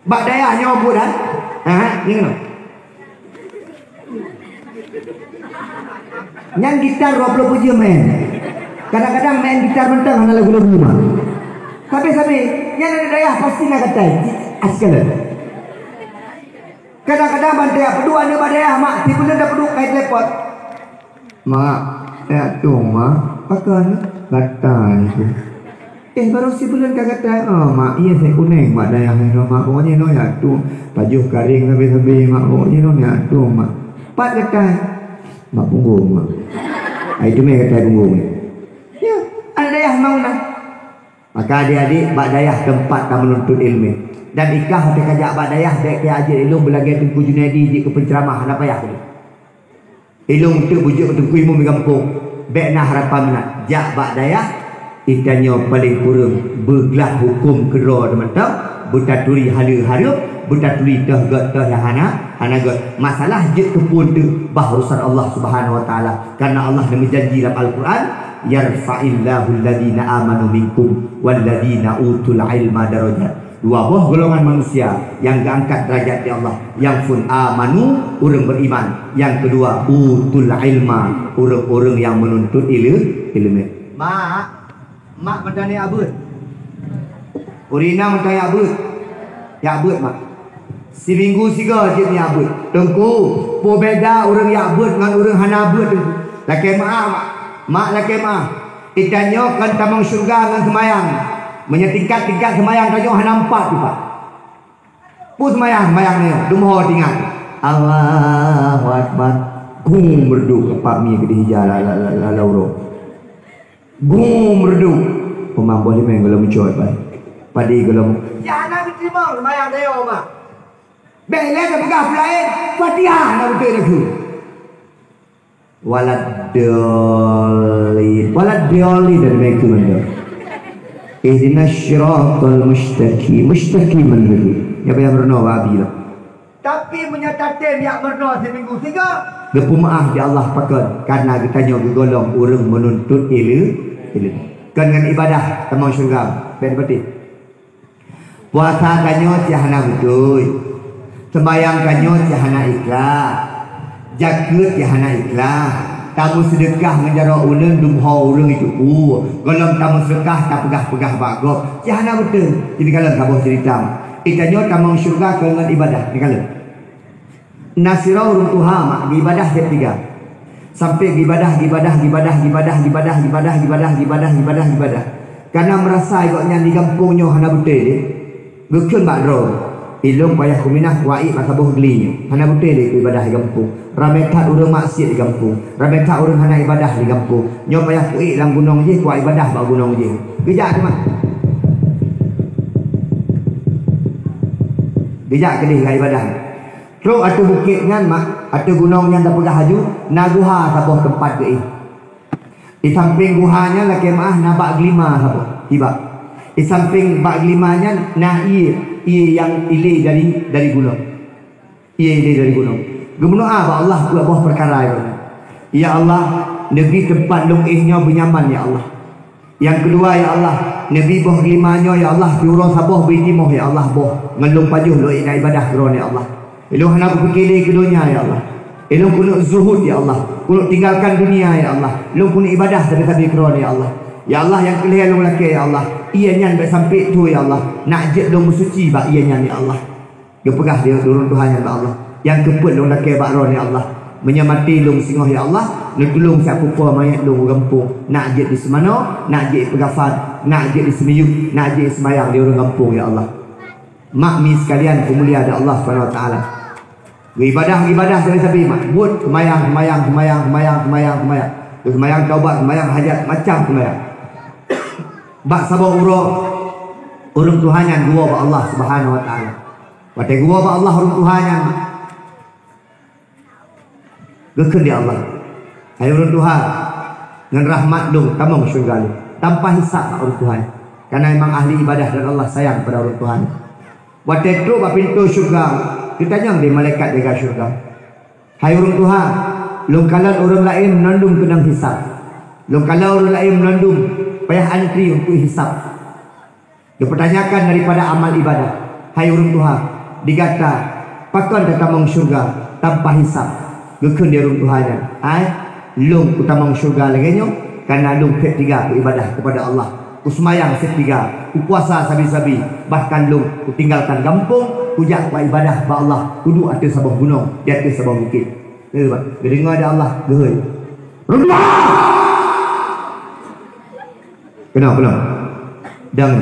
Pak Dayah nyobot dah. Ha, ni kena. Yang gitar 20 puji main. Kadang-kadang main gitar mentang hana lagu-lagu mah. Sampai yang ada Dayah pasti nak kata askal. Kadang-kadang bandaya pedua ni bandaya mak tiba dah peduk kait lepot. Mak, ya tu mak, pakai kata itu. Baru si bulan kata, oh mak iya saya kuning mak daya no mak pokoknya no ya tu baju garing habis-habis mak pokoknya no ya tu mak. Pat kata mak punggung mak. Itu me kata punggung. Ya, ada daya mau nak. Maka adik-adik Pak Dayah tempat kamu menuntut ilmu. Dan ikah hati kajak Pak Dayah dek ke ajar ilmu belagi Tengku Junaidi di ke penceramah apa ya tu. Ilmu tu bujuk Tengku Imam di kampung. Bek nah harapan nak jak Pak Dayah ikannya paling kurang bergelah hukum kera teman-teman butaturi halu-halu butaturi tahgat tahana hanagat masalah je kepun tu baharusan Allah Subhanahu wa taala karena Allah dah berjanji dalam Al-Quran yarfa'illahu alladhina amanu minkum walladhina utul ilma darajat. Dua buah golongan manusia yang diangkat derajat di Allah. Yang pun amanu, orang beriman. Yang kedua utul ilma, orang-orang yang menuntut ilmu. Mak bertanya abud. Urina bertanya abud. Ya abud mak. Seminggu siga je ni abud. Tengku, po beda orang ya abud dengan orang hana abud tu. Laki mak. Mak laki mak. Itanya kan tamang syurga dengan semayang. Menyetingkat-tingkat semayang tajuk hana 4 tu pak. Pu semayang ni. Dumho tinggal. Allahu Akbar. Gum merdu kepak mi ke hijau la lauro. Gum merdu. Pemang boleh main kalau mencot pak. Padi kalau jangan diterima semayang dia mak. Bela dah pegang lain. Fatihah nak betul aku. Waladoli dari mereka mana? Ihdinas syiratal mustaqim. Mustaqim mana? Ya payah berdoa babi lah. Tapi menyatakan yang berdoa seminggu tiga. Lepas maaf di Allah pakai karena kita nyoba golong orang menuntut ilmu. Kan dengan ibadah tamang syurga. Betul. Puasa kanyo tiada betul. Sembayang kanyo tiada ikhlas. Jagut tiada ikhlas. Tamu sedekah menjara ulun dumha urang itu golong tamu sedekah tak pegah-pegah bagok tiada betul. Jadi kalau kabeh cerita itanyo tamang syurga dengan ibadah ni kalau nasira urang tuha mak ibadah ketiga sampai ibadah karena merasa ikutnya di kampungnya hana betul gukun bakro ilung payah kuminah wa'i makabuh gelinya hana betul ibadah di kampung ramai tak urang maksiat di kampung ramai tak urang hana ibadah di kampung nyo payah ku'i lang gunung je kuat ibadah bak gunung je bijak tu mak bijak kedih dengan ibadah terus ada bukit kan mak ada gunung yang tak pegah haju naguha sabuh tempat ke di samping guhanya laki maah nabak gelima sabuh tiba di samping bak gelimanya nah yang ilih dari gunung dari gunung gemunuh Allah buat buah perkara itu ya Allah negeri tempat lungihnya benyaman ya Allah yang kedua ya Allah negeri buah gelimanya ya Allah diurang sabuh beritimuh ya Allah buah ngelung pajuh lo ina ibadah kerana ya Allah ilung hana berfikir ke dunia ya Allah ilung kunuk zuhud ya Allah kunuk tinggalkan dunia ya Allah ilung kunuk ibadah tapi kerana ya Allah ya Allah yang kelihatan ilung laki ya Allah ia nyan sampai tu ya Allah nak jet dong suci bak ia nyan ya Allah dia pegah dia turun Tuhan ya Allah yang keput dong laki bak ron ya Allah menyamati lung singoh ya Allah nutulung siapa pun mayat lung kampung nak jet di semana nak jet pegafan nak jet di semiyuk nak jet sembayang di orang kampung ya Allah makmi sekalian pemulia ada Allah SWT ibadah sabi-sabi buat semayang taubat semayang hajat macam semayang bak sabar urung Tuhannya gua ba Allah Subhanahu wa taala watai gua ba Allah urung Tuhannya gekeun di Allah hai urung Tuhan dengan rahmat dong tamang syurga tanpa hisab urung Tuhan karena memang ahli ibadah dan Allah sayang pada urung Tuhan watai tu ba pintu syurga kita jangan di malaikat jaga syurga hai urung Tuhan long kalan urang lain menandung kenang hisab long kalau urang lain menandung payah antri untuk hisab dipertanyakan daripada amal ibadah hai urang Tuhan digata pakon tamang syurga tanpa hisab gekeun dia urang Tuhannya ai long utamang syurga lagi nyo karena long ketiga ibadah kepada Allah usmayang setiga puasa sabi-sabi bahkan long tinggalkan kampung ujak buat ibadah ba Allah kudu atas sebuah gunung di atas sebuah bukit dengar ada Allah gehoi kenapa dan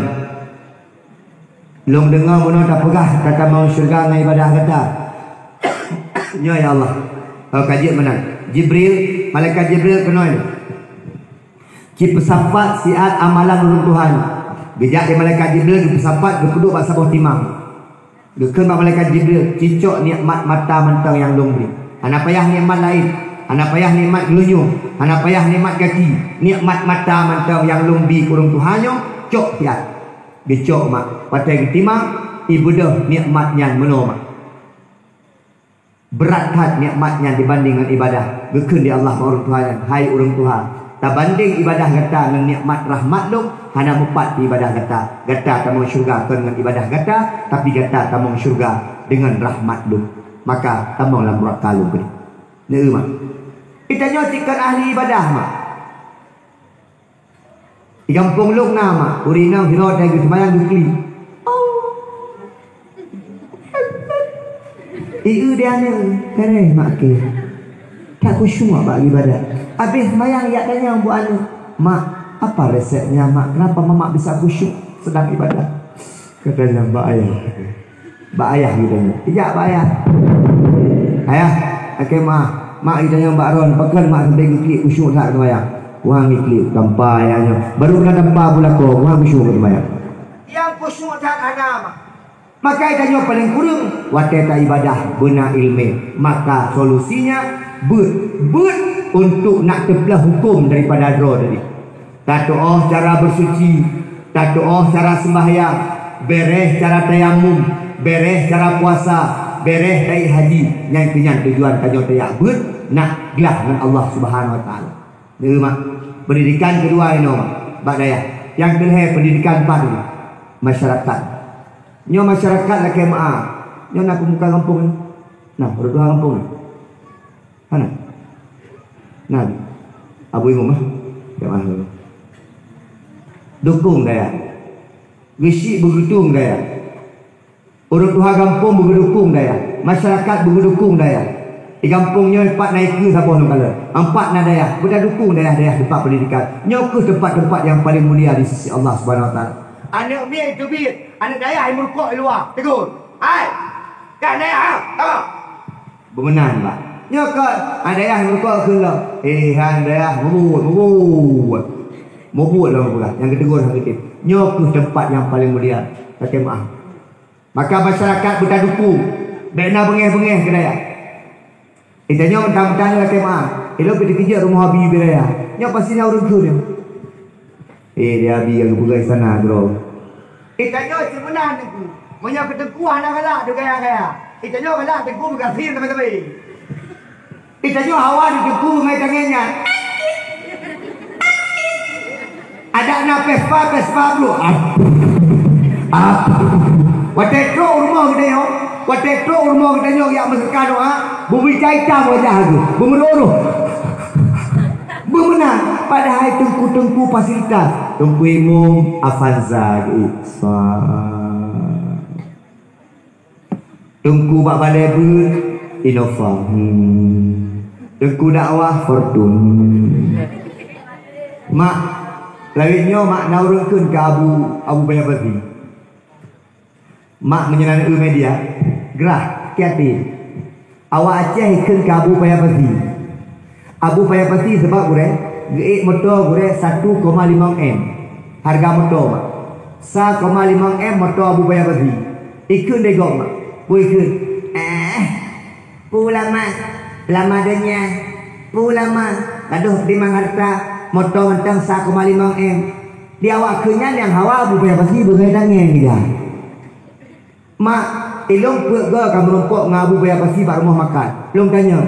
long dengar mana tak pegah kata mau syurga dengan ibadah kata ya Allah kalau kaji menang Jibril malaikat Jibril kena ini ki pesapat siat amalan urang Tuhan bijak di malaikat Jibril di pesapat duduk bak sabuh timang dekeun bak malaikat Jibril cicok nikmat mata mentang yang long beri ana payah nikmat lain ana payah nikmat gelunyu ana payah nikmat kaki nikmat mata mentang yang long beri urang Tuhannya cok tiat dicok mak patai timang ibadah nikmatnya meno mak berat hat nikmatnya dibanding dengan ibadah gekeun di Allah urang Tuhan hai urang Tuhan tak banding ibadah gata dengan nikmat rahmat lu hana mupat ibadah gata tamung syurga dengan ibadah gata tapi gata tamung syurga dengan rahmat lu maka tamung lah murak kalu gini ne mak kita nyotikan ahli ibadah mak di kampung lu nama urinau hirot dan semayang dukli iu dia ne kare mak ke tak khusyuk bagi ibadah. Habis semayang ya tanya bu anu, mak apa resepnya mak? Kenapa mamak bisa khusyuk sedang ibadah? Katanya mbak ayah gitanya. Tidak mbak ayah. Ayah, oke mak gitanya mbak Ron, pekan mak sampai klik khusyuk tak semayang. Wang klik tanpa ayahnya. Baru kena tanpa pula kau, wang khusyuk semayang. Yang khusyuk tak ada mak. Maka itanya paling kurang wateta ibadah benar ilmu. Maka solusinya but untuk nak terbelah hukum daripada draw tadi. Tatoh cara bersuci, tatoh cara sembahyang, beres cara tayamum, beres cara puasa, beres dari haji. Yang kenyang tujuan kanyo tayak but nak gelah dengan Allah Subhanahu Wa Taala. Ni mak pendidikan kedua ini mak bak daya. Yang kedua pendidikan padu masyarakat. Nyo masyarakat lah ke mak. Nyo nak muka kampung ni. Nah, berdua kampung ni. Mana? Nah, abu ibu mah, jangan dulu. Dukung daya, visi bergedung daya. Orang tua kampung bergedung daya, masyarakat bergedung daya. Di kampungnya empat naik ke siapa nak kala? Empat nak daya, sudah dukung daya tempat pendidikan. Nyoku tempat-tempat yang paling mulia di sisi Allah Subhanahu Wa Taala. Anak biar itu biar, anak daya yang merukuk di luar, tegur. Hai, kan daya, apa? Bemenan pak. Nyokot ada yang merukuk ke lah. Ada yang mubut lah pula. Yang kedua yang ketiga. Nyokot tempat yang paling mulia. Kata maaf. Maka masyarakat kita dukung. Bena bengeh-bengeh ke daya. Kita nyok mentang-mentang kata maaf. Elok pergi kerja rumah Habib daya. Nyok pasti nak urut dia. Dia Habib yang bergerak sana bro. Kita nyok sebenarnya tu. Menyok ketengkuah nak kalah tu gaya-gaya. Kita nyok kalah tengkuh berkasih teman-teman. Itanyo hawa di teku mai tangannya. Ada na Vespa bro. Watetro rumah kita yo. Watetro rumah kita yo yang meskan ha. Bumi caita wajah tu. Bumeroro. Bemenang padahal tengku fasilitas. Tengku imum Avanza Isfa. Tengku bak balai ber Innova. Tengku dakwah Fortune. Mak lainnya mak naurunkan ke Abu Bayabati. Mak menyenangi media gerah kreatif. Awak Aceh ikan ke Abu Bayabati. Abu Bayabati sebab gure geik motor gure 1,5 M. Harga motor mak 1,5 M motor Abu Bayabati. Ikun degok mak. Ikun lama adanya lama aduh di Mangharta motor mentang 1,5 M di awak kenyan yang hawa Abu Bayabati bergandangnya dia mak ilong perut ke kamu rompok dengan Abu Bayabati bak rumah makan long tanya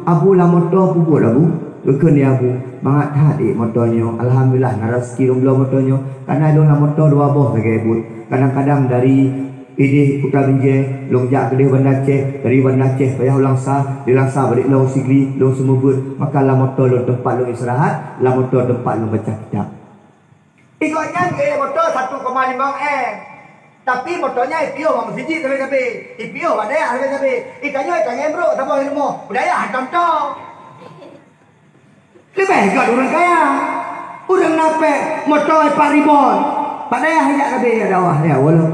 Abu lah motor pubut Abu bukan dia Abu mangat hadik motornya alhamdulillah rezeki belum motornya karena ilong lah motor dua boh sebagai ibu kadang-kadang dari ini putra binjai longjak ke dia Bandar Aceh dari Bandar Aceh payah Langsa di Langsa balik long Sigli long Semubut maka lah motor lo tempat lo istirahat lah motor tempat lo baca kitab ikutnya ke motor 1,5 M tapi motornya IPO sama siji tapi IPO ada ya tapi ikannya bro sama ilmu budaya contoh lebih kat orang kaya orang nape motor 4 ribon padahal hanya kabeh dakwah ya walau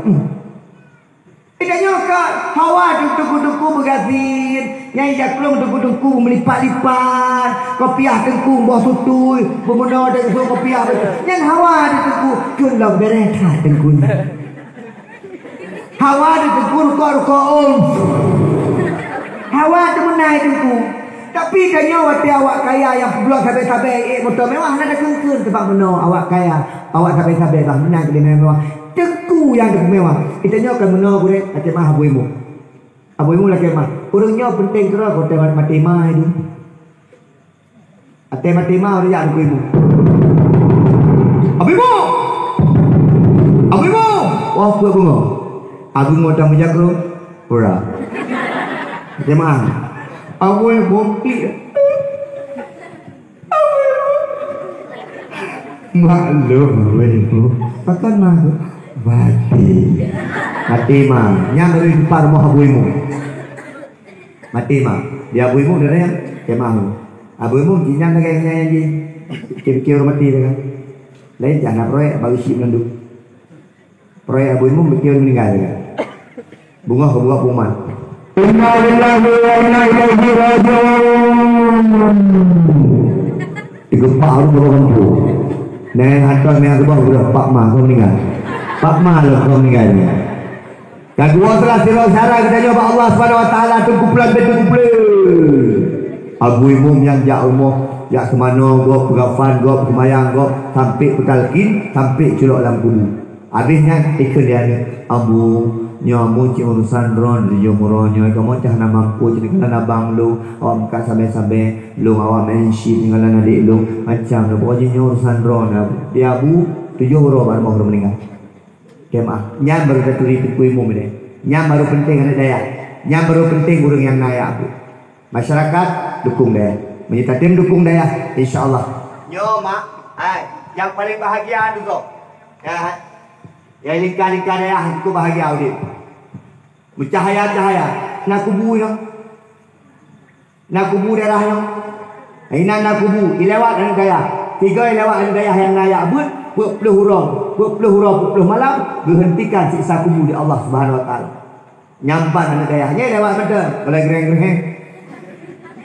Ikannya kat hawa tengku-tengku bergazin Nyai jaklung tengku-tengku melipat-lipat Kopiah tengku bawah sutui Pemuda tengku kopiah Yang hawa tengku Kunlah bereta tengku Hawa tengku ruka-ruka Hawa temenai tengku Tapi ikannya waktu awak kaya yang blok sabai-sabai motor mewah nak kengkun sebab benar awak kaya Awak sabai-sabai bah menang ke dia mewah Tengku yang mewah. Kita nyo akan menang boleh macam mah abu imu. Abu imu lagi mah. Orangnya penting kira kau tengok mati mah itu. Tema-tema udah jak ibu. Abimu. Abimu. Wah, buat bunga. Abimu tak menjaga. Ora. Tema. Awal bukti. Maklum ibu. Pakan mah. Mati mah. Nyam dari depan mau abuimu. Mati mah. Dia abuimu dari yang tema. Abuimu jinyang kayaknya yang di kira-kira mati kan. Lain jangan proyek bagi si nanduk. Proyek abuimu mikir meninggal kan. Bunga puman. Inna lillahi wa inna ilaihi raji'un. Digempar orang tu. Neng hantar neng sebab sudah Pak Ma kau meninggal. Pak Ma lo kau meninggalnya. Kedua telah sirah syarah kita jawab Allah Subhanahu Wa Taala tu kumpulan betul Abu Imam yang jak umur, jak kemana go pegafan go kemayang go sampai petalkin sampai culok dalam kubu. Habisnya ikut dia ni Abu nyamu ci urusan ron di jomuronyo kamu cah nama mampu jadi kana abang lu awak muka sampai lu awak menshi tinggalan adik lu macam lu pokoknya urusan ron dia Abu 7 orang baru mau meninggal. Kemah nyam baru daturi kuimu ni nyam baru penting anak daya nyam baru penting urang yang naya Abu. Masyarakat dukung daya, menyita tim dukung daya, insyaallah. Nyo mak, yang paling bahagia tu kok. Ya lingkar-lingkar daya aku bahagia audit. Bercahaya-cahaya, nak kubu yo. Nak kubu darah yo. Ina nak kubu, ilewat dan daya. 3 ilewat dan daya yang naya abut, 20 huruf malam berhentikan siksa kubu di Allah Subhanahu Wa Taala. Nyampan dan dayanya lewat betul. Kalau gereng-gereng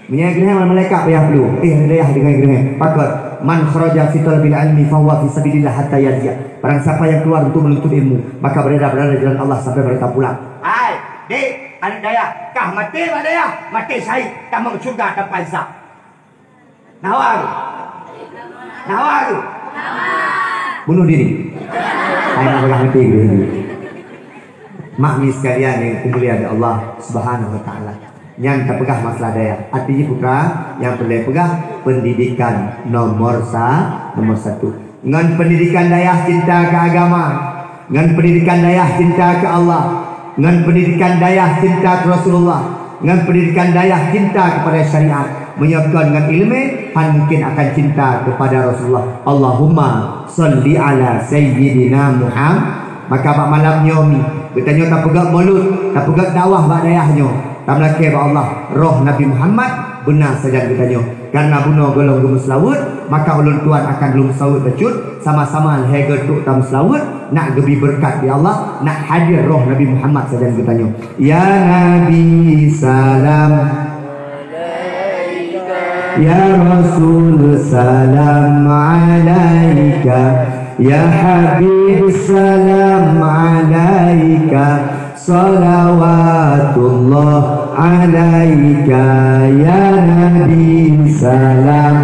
Minyak gerah malaikat payah perlu. Daya dengan gerah. Pakar man kharaja fi talabil ilmi fa huwa fi sabilillah hatta yarji'. Barang siapa yang keluar untuk menuntut ilmu, maka berada di jalan Allah sampai mereka pulang. Hai, Dik, anak daya, kah mati pak daya? Mati syahid, kamu ke surga tanpa hisab. Nawar. Bunuh diri. Hai nak pegang mati diri. Makni sekalian yang kemuliaan Allah Subhanahu Wa Taala. Yang terpegah masalah daya. Artinya bukan yang boleh pegah pendidikan nomor 1. Dengan pendidikan daya cinta ke agama, dengan pendidikan daya cinta ke Allah, dengan pendidikan daya cinta ke Rasulullah, dengan pendidikan daya cinta kepada syariat, menyebabkan dengan ilmu mungkin akan cinta kepada Rasulullah. Allahumma salli ala sayyidina Muhammad. Maka pak malam nyomi bertanya tak pegak mulut, tak pegak dakwah bak dayahnya. Tak melakir Allah roh Nabi Muhammad benar saja bertanya. Karena bunuh golong gemus laut, maka ulun tuan akan belum sawut becut sama-sama leher tuk tam selawut nak gebi berkat di Allah, nak hadir roh Nabi Muhammad saja bertanya. Ya Nabi salam Ya Rasul salam alaika Ya Habib salam alaika Salawatullah alaika Ya Nabi salam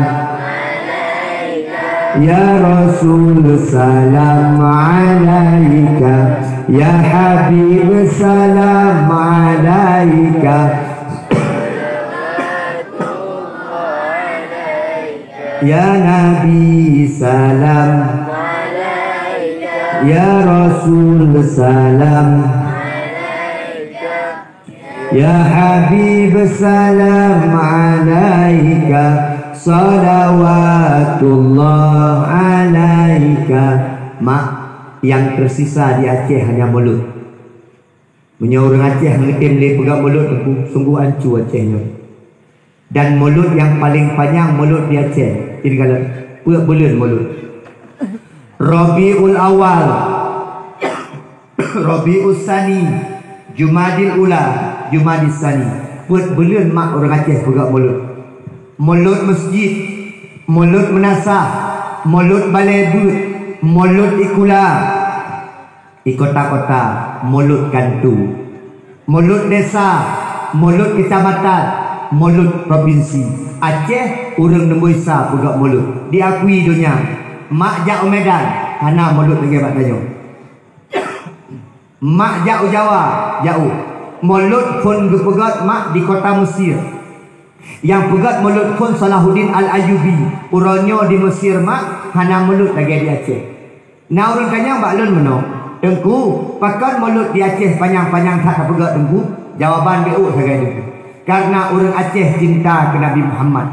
Ya Rasul salam alaika Ya Habib salam alaika Ya Nabi salam Ya Rasul salam Ya Habib salam alaika Salawatullah alaika. Mak, yang tersisa di Aceh hanya mulut. Punya orang Aceh ngetim dia pegang mulut sungguh ancu Acehnya. Dan mulut yang paling panjang mulut di Aceh. Jadi kalau bulan mulut. Rabiul Awal, Rabiul Sani, Jumadil Ula, Jumadil Sani. Bulan mak orang Aceh pegang mulut. Mulut masjid, mulut menasah, mulut balai but, mulut ikula, di kota-kota, mulut kantu, mulut desa, mulut kecamatan, mulut provinsi. Aceh urang nembuisa pegak mulut. Diakui dunia. Mak jak Medan, hana mulut lagi bak tanya. Mak jak Jawa, jauh. Mulut pun gepegat mak di kota Mesir. Yang pegat mulut pun Salahuddin Al-Ayyubi. Uronyo di Mesir mak hana mulut lagi di Aceh. Nah orang tanya Mbak Lun meno. Tengku, pakan mulut di Aceh panjang-panjang tak pegat tengku. Jawaban dia sebagai itu. Karena orang Aceh cinta ke Nabi Muhammad.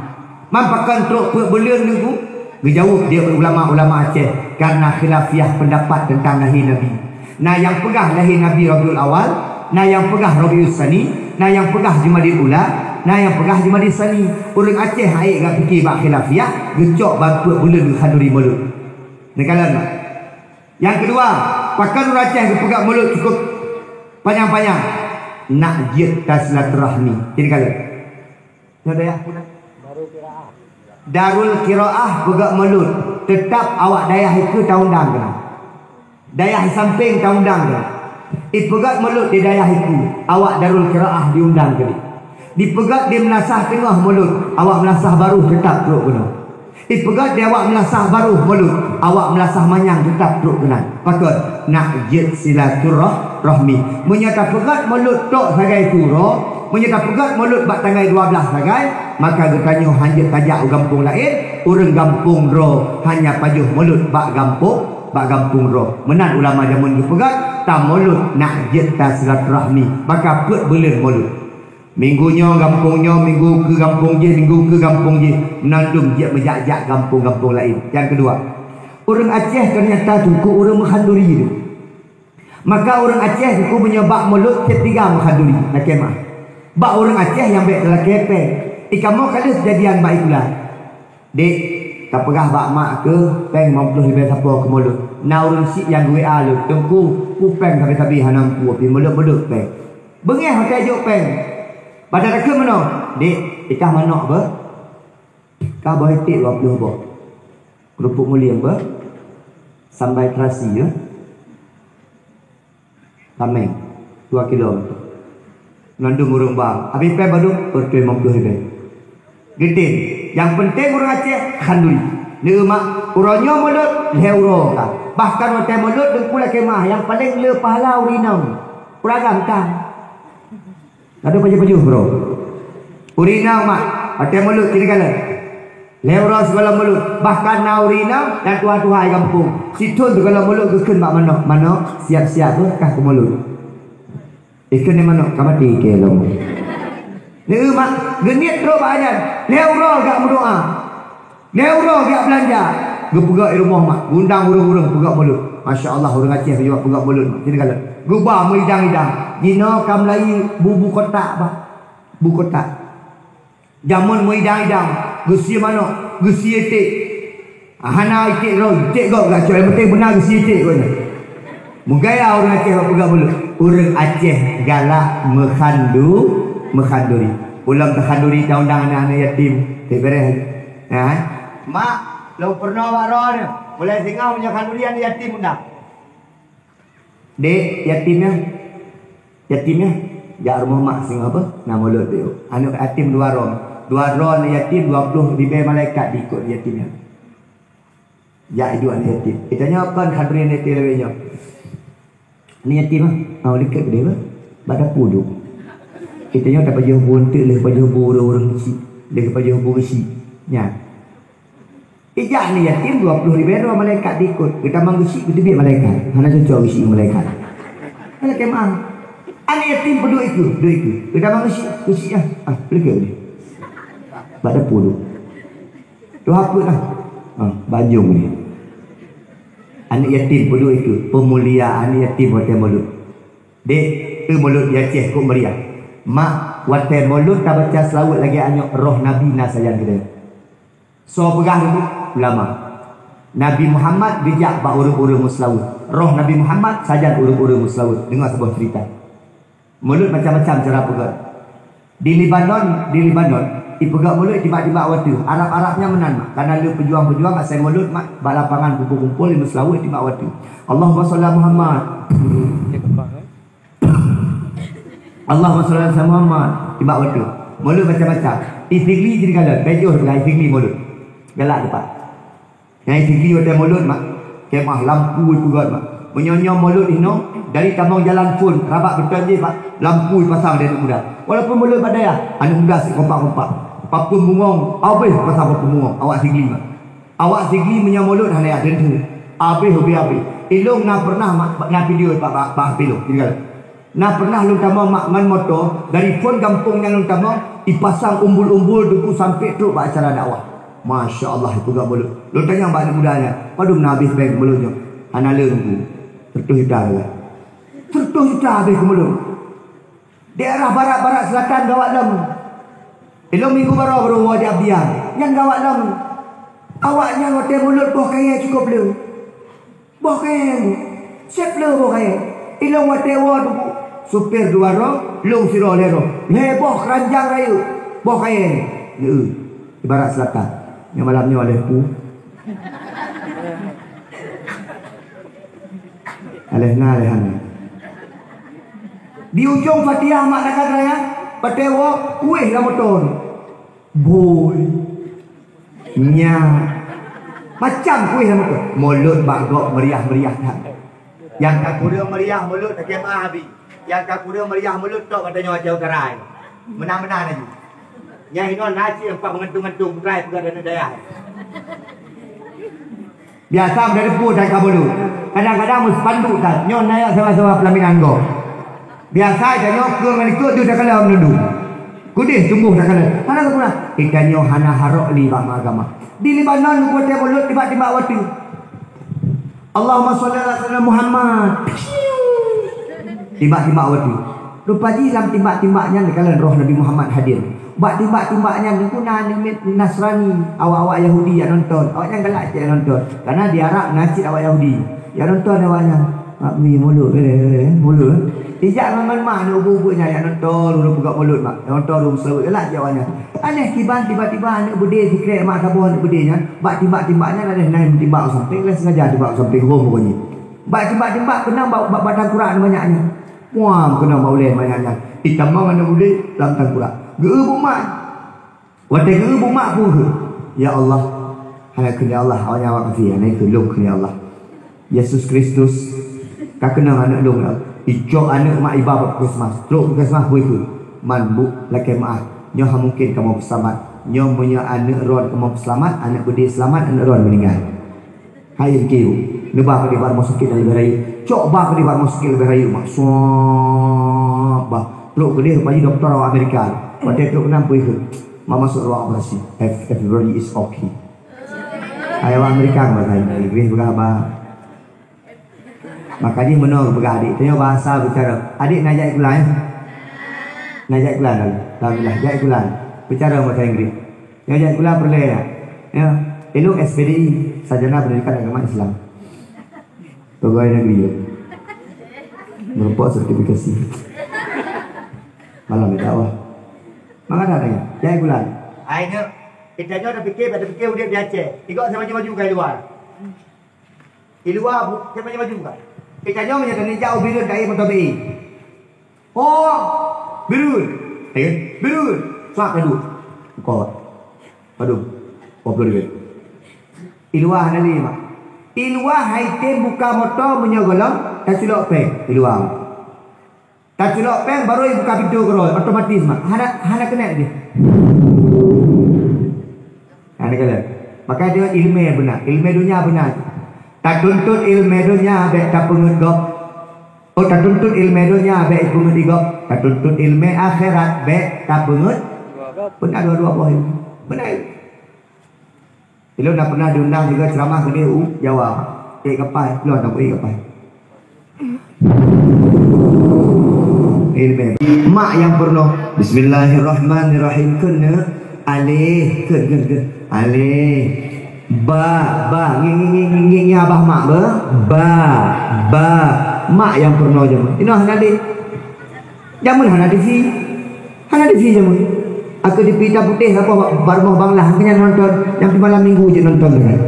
Mampakan truk berbelian tengku. Dijawab dia ulama-ulama Aceh karena khilafiah pendapat tentang lahir Nabi. Nah yang pegah lahir Nabi Rabiul Awal, nah yang pegah Rabiul Tsani, nah yang pegah Jumadil Ula, nah yang pegah Jumadil Tsani. Orang Aceh aik gak fikir bak khilafiah, gecok bantu bulan khaduri mulut. Nekalan tak? Yang kedua, pakan orang Aceh pegang mulut cukup panjang-panjang. Nak jid silaturahmi. Jadi kalau ada ya? Darul Qiraah pegang mulut. Tetap awak dayah itu taundang kena. Dayah samping taundang kena. Dipegat mulut di dayah itu. Awak Darul Qiraah diundang kena. Dipegat di melasah tengah mulut. Awak melasah baru tetap teruk kena. Dipegat di awak melasah baru mulut. Awak melasah manyang tetap teruk kena. Patut nak jid silaturahmi. Menyata pegat mulut tok sebagai turah. Menyata pegat mulut bak tanggai 12 sagai, maka getanyo hanjit tajak gampung lain, urang gampung ro hanya pajuh mulut bak gampung ro. Menan ulama jamun dipegat ta mulut nak jeta silaturahmi, maka put belen mulut. Minggunya gampungnya, minggu ke gampung je, minggu ke gampung je, menandum je menjak-jak gampung-gampung lain. Yang kedua, orang Aceh ternyata tuku orang menghanduri itu. Maka orang Aceh tuku menyebab mulut ketiga menghanduri. Nak kemah. Bak orang Aceh yang baik dalam kepe. Kamu kada kejadian baik pula. Dek, tak pegah bak mak ke peng 50 lebih siapa ke mulut. Nah orang si yang WA lu, tengku pupeng sampai hanam pu api mulut-mulut peng. Bengeh hotel juk peng. Pada reka mana? Dek, ikah mana apa? Kah bawa etik 20 apa? Kerupuk mulia apa? Sampai terasi ya. Tameng 2 kilo. Nandung urung bang. Habis pe baru pertui 50 ribu. Gedin. Yang penting orang Aceh khanduri. Ni mak uronyo mulut leuro ka. Bahkan hotel mulut dengkula kemah yang paling le pahala urinam. Uragam tang. Ada baju-baju bro. Urinam mak hotel mulut kiri kanan. Leuro segala mulut. Bahkan na urinam dan tuah-tuah kampung. Situn segala mulut gekun mak mana? Mana siap-siap kah ke mulut. Ikan ni mana? Kamati ke lo. Ni mak genit terus bahagian. Leuro gak berdoa. Leuro gak belanja. Gepegak di rumah mak. Gundang urung-urung pegak mulut. Masya Allah orang Aceh juga pegak mulut. Jadi kalau gubah muidang-idang. Jino kamlai bubu kotak bah. Bu kotak. Jamun muidang-idang. Gesi mana? Gesi etik. Hana etik lo. Etik kau gak cuy. Yang penting benar gesi etik kau ni. Mugaya orang Aceh pegak mulut. Orang Aceh galak menghanduri. Ulang terhanduri undang anak-anak yatim. Beres. Ha? Mak, lo pernah waro ni. Boleh singgah punya khanduri anak yatim undang. Dek, yatimnya. Jak rumah mak sing apa? Nama mulut dia. Anak yatim 2 ron. 2 ron yatim 20 ribu malaikat diikut yatimnya. Jak hidup anak yatim. Kitanya apa khanduri anak yatim lebihnya? Ni yatim lah. Dekat dia lah. Badak puduk. Kita nyo dapat baju buntik leh baju orang kecil. Leh baju besi. Ya. Ijak ni yatim 20 ribu malaikat diikut. Kita manggusi kita biar malaikat. Hana cocok isi malaikat. Kalau kemang. Anak yatim peduk itu. Kita manggusi kusi ah. Dekat dia. Badak puduk. Tu apa lah. Bajung ni. Anak yatim peduk itu. Pemuliaan anak yatim hotel mulut. Dek, ke mulut Aceh kok meriah. Mak, watai mulut tak baca selawat lagi anyok roh Nabi nasayan kita. So pegah dulu ulama. Nabi Muhammad bijak bak urung-urung muslawat. Roh Nabi Muhammad sajan urung-urung muslawat. Dengar sebuah cerita. Mulut macam-macam cara pegang. Di Libanon, dipegak mulut tiba-tiba waktu. Arab-Arabnya menan mak. Karena lu pejuang-pejuang asal mulut mak bak lapangan kumpul-kumpul di muslawat tiba waktu. Allahumma shalli Muhammad. Allahumma shalli ala Muhammad. Tiba waktu. Mulut macam-macam. Istighli jadi galak. Bejuh dengan istighli mulut. Galak depan. Yang istighli ada mulut mak. Kemah lampu itu kan mak. Menyonyong mulut ini dari tambang jalan pun rabak betul je pak. Lampu pasang dari muda. Walaupun mulut pada ya. Anak muda si kompak-kompak. Papun bungong. Habis pasal papun bungong. Awak sigli mak. Awak sigli menyamulut hanya ada tu. Habis. Ilung nak pernah nak video pak pilih. Nak pernah lu tama mak ngan motor dari phone kampung yang lu tama ipasang umbul-umbul duku sampai tu buat acara dakwah. Masya Allah itu gak mulut. Lu tanya mbak mudanya. Padum nak habis baik mulutnya. Anala duku. Tertuh hitam lah. Tertuh hitam habis ke mulut. Daerah barat-barat selatan gawat lam. Ilung minggu baru wajah biar. Yang gawat lam. Awaknya hotel mulut boh kaya cukup le. Boh kaya ni. Siap le boh kaya. Ilung hotel wadu. Supir dua roh, long siro lero. Boh keranjang raya. Boh kaya ni. Barat selatan. Yang malamnya oleh pu. Aleh-aleh. Di ujung Fatihah mak nak kata ya, patewo kuih lah motor. Boy. Nya. Macam kuih lah motor. Mulut bagok meriah-meriah tak. Yang kaku dia meriah mulut tak kemah habis. Yang kaku dia meriah mulut tok katanya jauh kerai. Menang-menang lagi. Yang hinon nasi empat mengentung-mentung kerai pegawai dana daya. Biasa dari pun tak kabulu. Kadang-kadang mus pandu tak. Nyon naik sama-sama pelaminan go. Biasa aja nyok ke melikut tu dah kala menundu. Kudih tumbuh dah kala. Mana tu pula? Ikannya hana harok li bak agama. Di Lebanon ku dia mulut tiba-tiba waktu. Allahumma shalli ala sayyidina Muhammad. Tiba-tiba waktu. Lupa ji dalam timbak-timbaknya kalau roh Nabi Muhammad hadir. Bak timbak-timbaknya ni kuna Nasrani, awak-awak Yahudi yang nonton. Awak jangan galak je nonton. Karena di Arab ngasih awak Yahudi. Yang nonton awaknya. Mak mi mulut mulut. Tidak memang ni ubu-ubunya yang nonton dulu buka mulut mak. Yang nonton dulu selawat galak je awaknya. Aneh tiba-tiba anak bude fikir mak kabur anak budenya. Bak timbak-timbaknya ada naik timbak sampai kelas sengaja timbak sampai ke rumah pokoknya. Bak timbak-timbak kena bak batang Quran banyaknya. Wah kena maulid banyaknya. Hitam mana bude dalam batang Quran. Geubuk mak. Watai geubuk mak pun ke. Ya Allah. Hanya kena Allah. Awaknya awak kafir. Hanya kelung kena Allah. Yesus Kristus. Kau kena anak dong. Icok anak mak ibadah Christmas. Teruk Christmas boleh ke. Man bu. Laki maaf. Nyoh mungkin kamu selamat. Nyoh punya anak ron kamu selamat. Anak budi selamat. Anak ron meninggal. Hai kiu. Nebah ke di bar masuk kita lebih rayu. Cok bah ke di bar masuk kita lebih rayu. Mak suap bah. Teruk ke dia. Bagi doktor awak Amerika. Pada teruk kenapa itu? Mak masuk ruang operasi. Everybody is okay. Ayah Amerika bahasa Inggris berapa? Maka dia menolak beradik. Tanya bahasa bicara. Adik nak jahit kulan? Nak jahit kulan lalu. Alhamdulillah jahit kulan. Bicara bahasa Inggris. Yang jahit kulan perlu ya. Ya. Elok SPDI. Sarjana Pendidikan Agama Islam. Pegawai negeri. Merupakan sertifikasi. Malam ni dakwah. Maka dah tanya. Jahit kulan. Aina. Kita ada fikir dia biasa. Ikut saya maju-maju ke luar. Di luar saya maju-maju kan. Kita nyawa menyatakan jauh biru dari motor BI. Oh, biru. Biru. Suap kadu. Kau. Aduh. Populor dia. Iluah nanti mak. Iluah haitem buka motor menyogolong. Tak culok peng. Iluah. Tak culok peng baru buka pintu kerol. Otomatis mak. Hana kena dia. Hana kena. Maka dia ilmu yang benar. Ilmu dunia benar. Tak tuntut ilmu dunia abek tak pengut gop. Oh tak tuntut ilmu dunia abek pengut igop. Tak tuntut ilmu akhirat abek tak pengut. Benar dua-dua boy. Benar. Bila dah pernah diundang juga ceramah ke dia jawab. Kapai, keluar tak boleh kapai. Ilmu. Mak yang pernah Bismillahirrahmanirrahim kena alih ke alih. Ba ngi abah mak ba mak yang pernah jamun ini hanadi jamun hanadi fi jamun aku di pita putih apa baru mau banglah kena nonton yang di malam minggu je nonton kan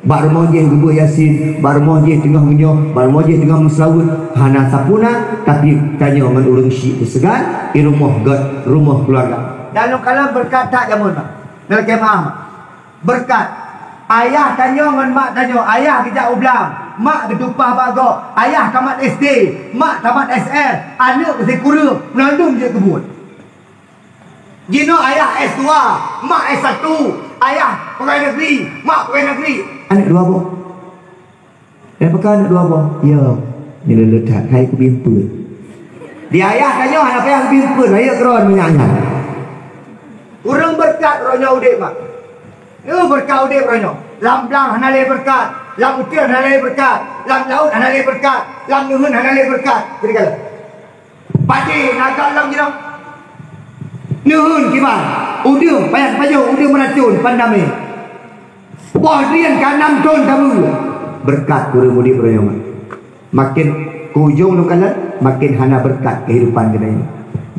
baru mau je gebu yasin baru mau je tengah menyo baru mau je tengah muslawut hana sapuna tapi tanya ngan urang syik segan di rumah god rumah keluarga dan kalau berkata jamun mak dalam kemah berkat ayah tanya dengan mak tanya. Ayah kejap ublang. Mak ketupah bago. Ayah tamat SD. Mak tamat SR. Anak ke sekura. Menandung je kebun. Gino ayah S2, mak S1, ayah pegawai negeri, mak pegawai negeri. Anak dua boh. Dan apakah anak dua boh? Ya, ni letak hai ku bimpa. Dia ayah tanya anak ayah bimpa, ayah keron menyanya. Urang berkat ronya udik mak. Berkat udik ronya. Lam blang hanale berkat, lam utir hanale berkat, lam laut hanale berkat, lam nuhun hanale berkat. Jadi kalau padi nakal lam gino. Nuhun kiman, udah payah payah, udah meracun pandame. Bohrian kanam ton tamu. Berkat kurang mudi beroyong. Makin kujung lu kalah, makin hana berkat kehidupan kita ini.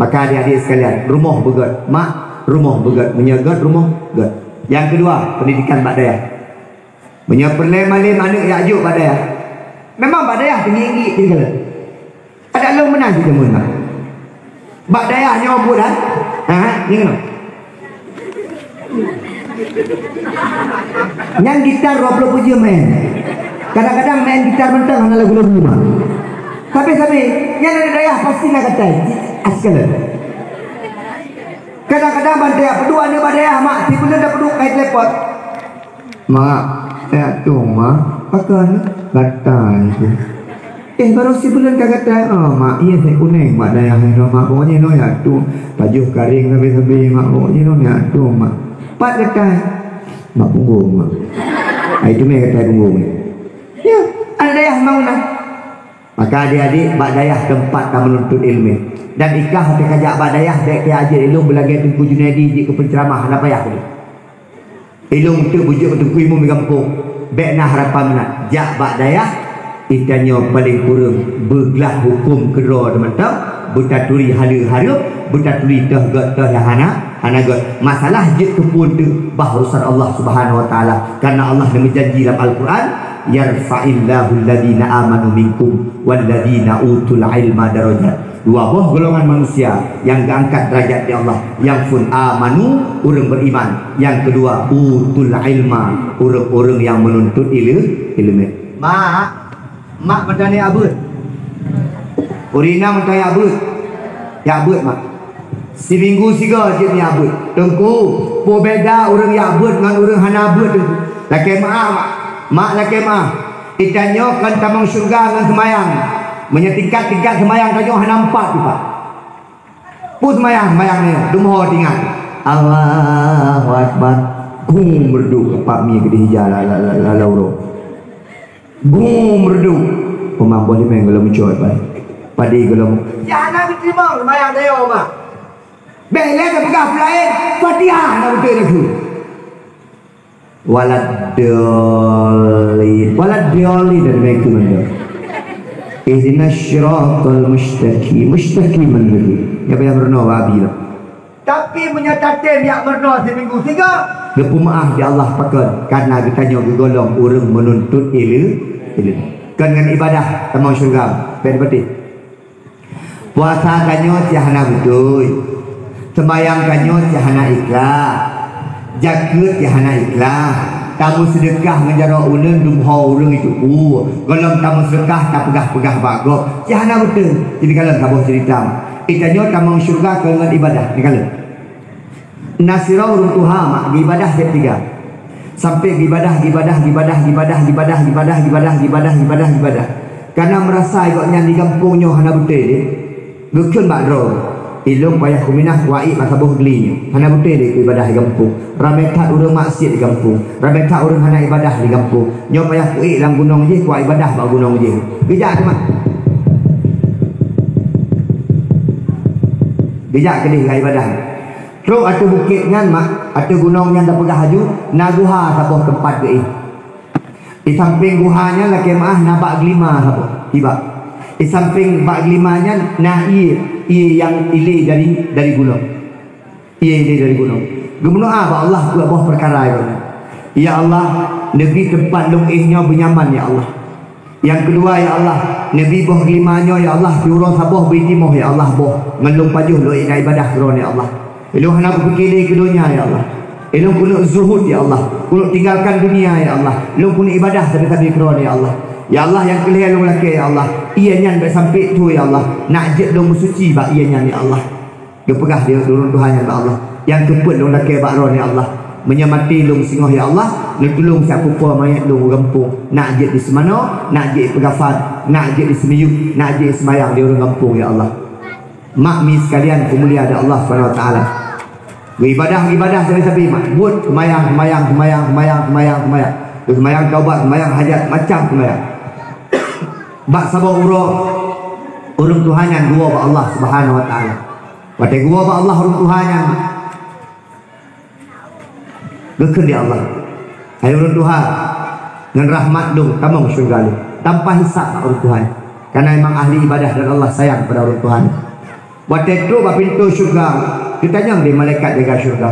Maka adik-adik sekalian, rumah begat, mak rumah begat, menyagat rumah begat. Yang kedua, pendidikan badaya. Menyeperlem-lem anak yajuk badaya. Memang badaya tinggi tinggal. Ada lu menang kita menang. Badaya nyobot dah. Ni kena. Yang gitar 20 puji main. Kadang-kadang main gitar mentang hana lagu-lagu mah. Tapi yang ada daya pasti nak kata askal. Kadang-kadang bandaya pedua ada bandaya mak si belum dah peduk kait lepot. Mak, tu mak akan batal tu. Baru si bulan kata, mak iya saya kuning mak daya no mak pokoknya no ya tu tajuh garing habis-habis mak pokoknya no ya tu mak. Pat kata mak punggung mak. Itu me kata punggung. Ya, ada daya mau nak. Maka adik-adik bak dayah tempat kamu menuntut ilmu. Dan ikah hati kajak bak dayah dek ke ajar ilmu belagi Tengku Junaidi di ke penceramah nak payah tu. Ilmu tu bujuk Tengku Imam di kampung. Bek nah harapan nak jak bak dayah itanya paling kurang bergelah hukum kedua teman-teman bertaturi halu-halu bertaturi teh hana got masalah je kepun tu baharusan Allah Subhanahu wa taala karena Allah yang berjanji dalam Al-Quran yarfa'illahu alladhina amanu minkum walladhina utul ilma darajat. Dua buah golongan manusia yang diangkat derajat di Allah. Yang pun amanu orang beriman, yang kedua utul ilma orang-orang yang menuntut ilmu. Mak mentani abut. Urina mentani abut. Ya abut mak. Si minggu siga je ni abut. Tengku po beda orang ya abut dengan orang hana abut tu. Laki maaf mak. Mak laki maaf. Itanya kan tamang syurga dengan semayang. Menyetingkat-tingkat semayang tanyo hana empat tu pak. Po semayang ni. Dumho tinggal. Allahu akbar. Gum merdu pak mi gede hijau la lauro. Boom merdu pemang boleh main kalau mencot baik padi kalau ya nak diterima semayang dia mak bela dah pegang lain Fatihah nak betul aku waladoli dan mereka mana ihdinas syiratal mustaqim menuju ya payah berno babi lah tapi menyatakan yang berno seminggu tiga lepas maaf di Allah pakai karena kita tanya golong orang menuntut ilmu kan dengan ibadah tamang syurga pen betul puasa kanyo tiahana betul sembayang kanyo tiahana ikhlas jaket tiahana ikhlas tamu sedekah menjara ulun dumha urang itu golong tamu sedekah tak pegah-pegah bagok tiahana betul jadi kalau kabeh cerita ikanyo tamang syurga dengan ibadah ni kalau nasira urung tuha mak ibadah step 3 sampai ibadah karena merasa ikutnya di kampungnya hana betul gukun bakro ilung payah kuminah wa'i masa boh gelinya hana betul ibadah di kampung ramai tak urang maksiat di kampung ramai tak urang hana ibadah di kampung nyo payah ku'i dalam gunung je kuat ibadah bak gunung je bijak tu mak bijak kedih lah ibadah. Terus atau bukit ngan mak, atau gunung yang dah pegah haju, naguha sabuh tempat ke di samping guhanya laki maah nabak gelima sabuh tiba. Di samping bak gelimanya nah yang ile dari gunung. Ile dari gunung. Gemuno apa Allah buat buah perkara itu. Ya Allah, negeri tempat lungihnya bernyaman ya Allah. Yang kedua ya Allah, negeri buah gelimanya ya Allah, diurang sabuh bertimah ya Allah buah ngelung pajuh lo ibadah keron ya Allah. Ilmu hana berfikir ke dunia ya Allah. Ilmu kunut zuhud ya Allah. Kunut tinggalkan dunia ya Allah. Ilmu kunut ibadah sampai keron ya Allah. Ya Allah yang kelihatan lu laki ya Allah. Ia nyan sampai tu ya Allah. Nak je lu suci bak ia nyan ya Allah. Dia pegah dia turun Tuhan ya Allah. Yang keput long laki bakron ya Allah. Menyamati long singoh ya Allah. Lu tolong siapa puan mayat long kampung. Nak je di semano, nak je pegafan, nak je di semiyuk, nak je semayang di orang kampung ya Allah. Mak mi sekalian pemulia ada Allah SWT. Ibadah sabi-sabi mak. Buat kemayang. Kemayang taubat, kemayang hajat, macam kemayang. Bak sabar urung Tuhan yang gua ba Allah Subhanahu wa taala. Pada gua ba Allah urung Tuhan yang gekeun di Allah. Hai urung Tuhan dengan rahmat dong tamang syurga lu. Tanpa hisab urung Tuhan. Karena memang ahli ibadah dan Allah sayang pada urung Tuhan. Waktu itu ba pintu syurga, kita nyang di malaikat jaga syurga.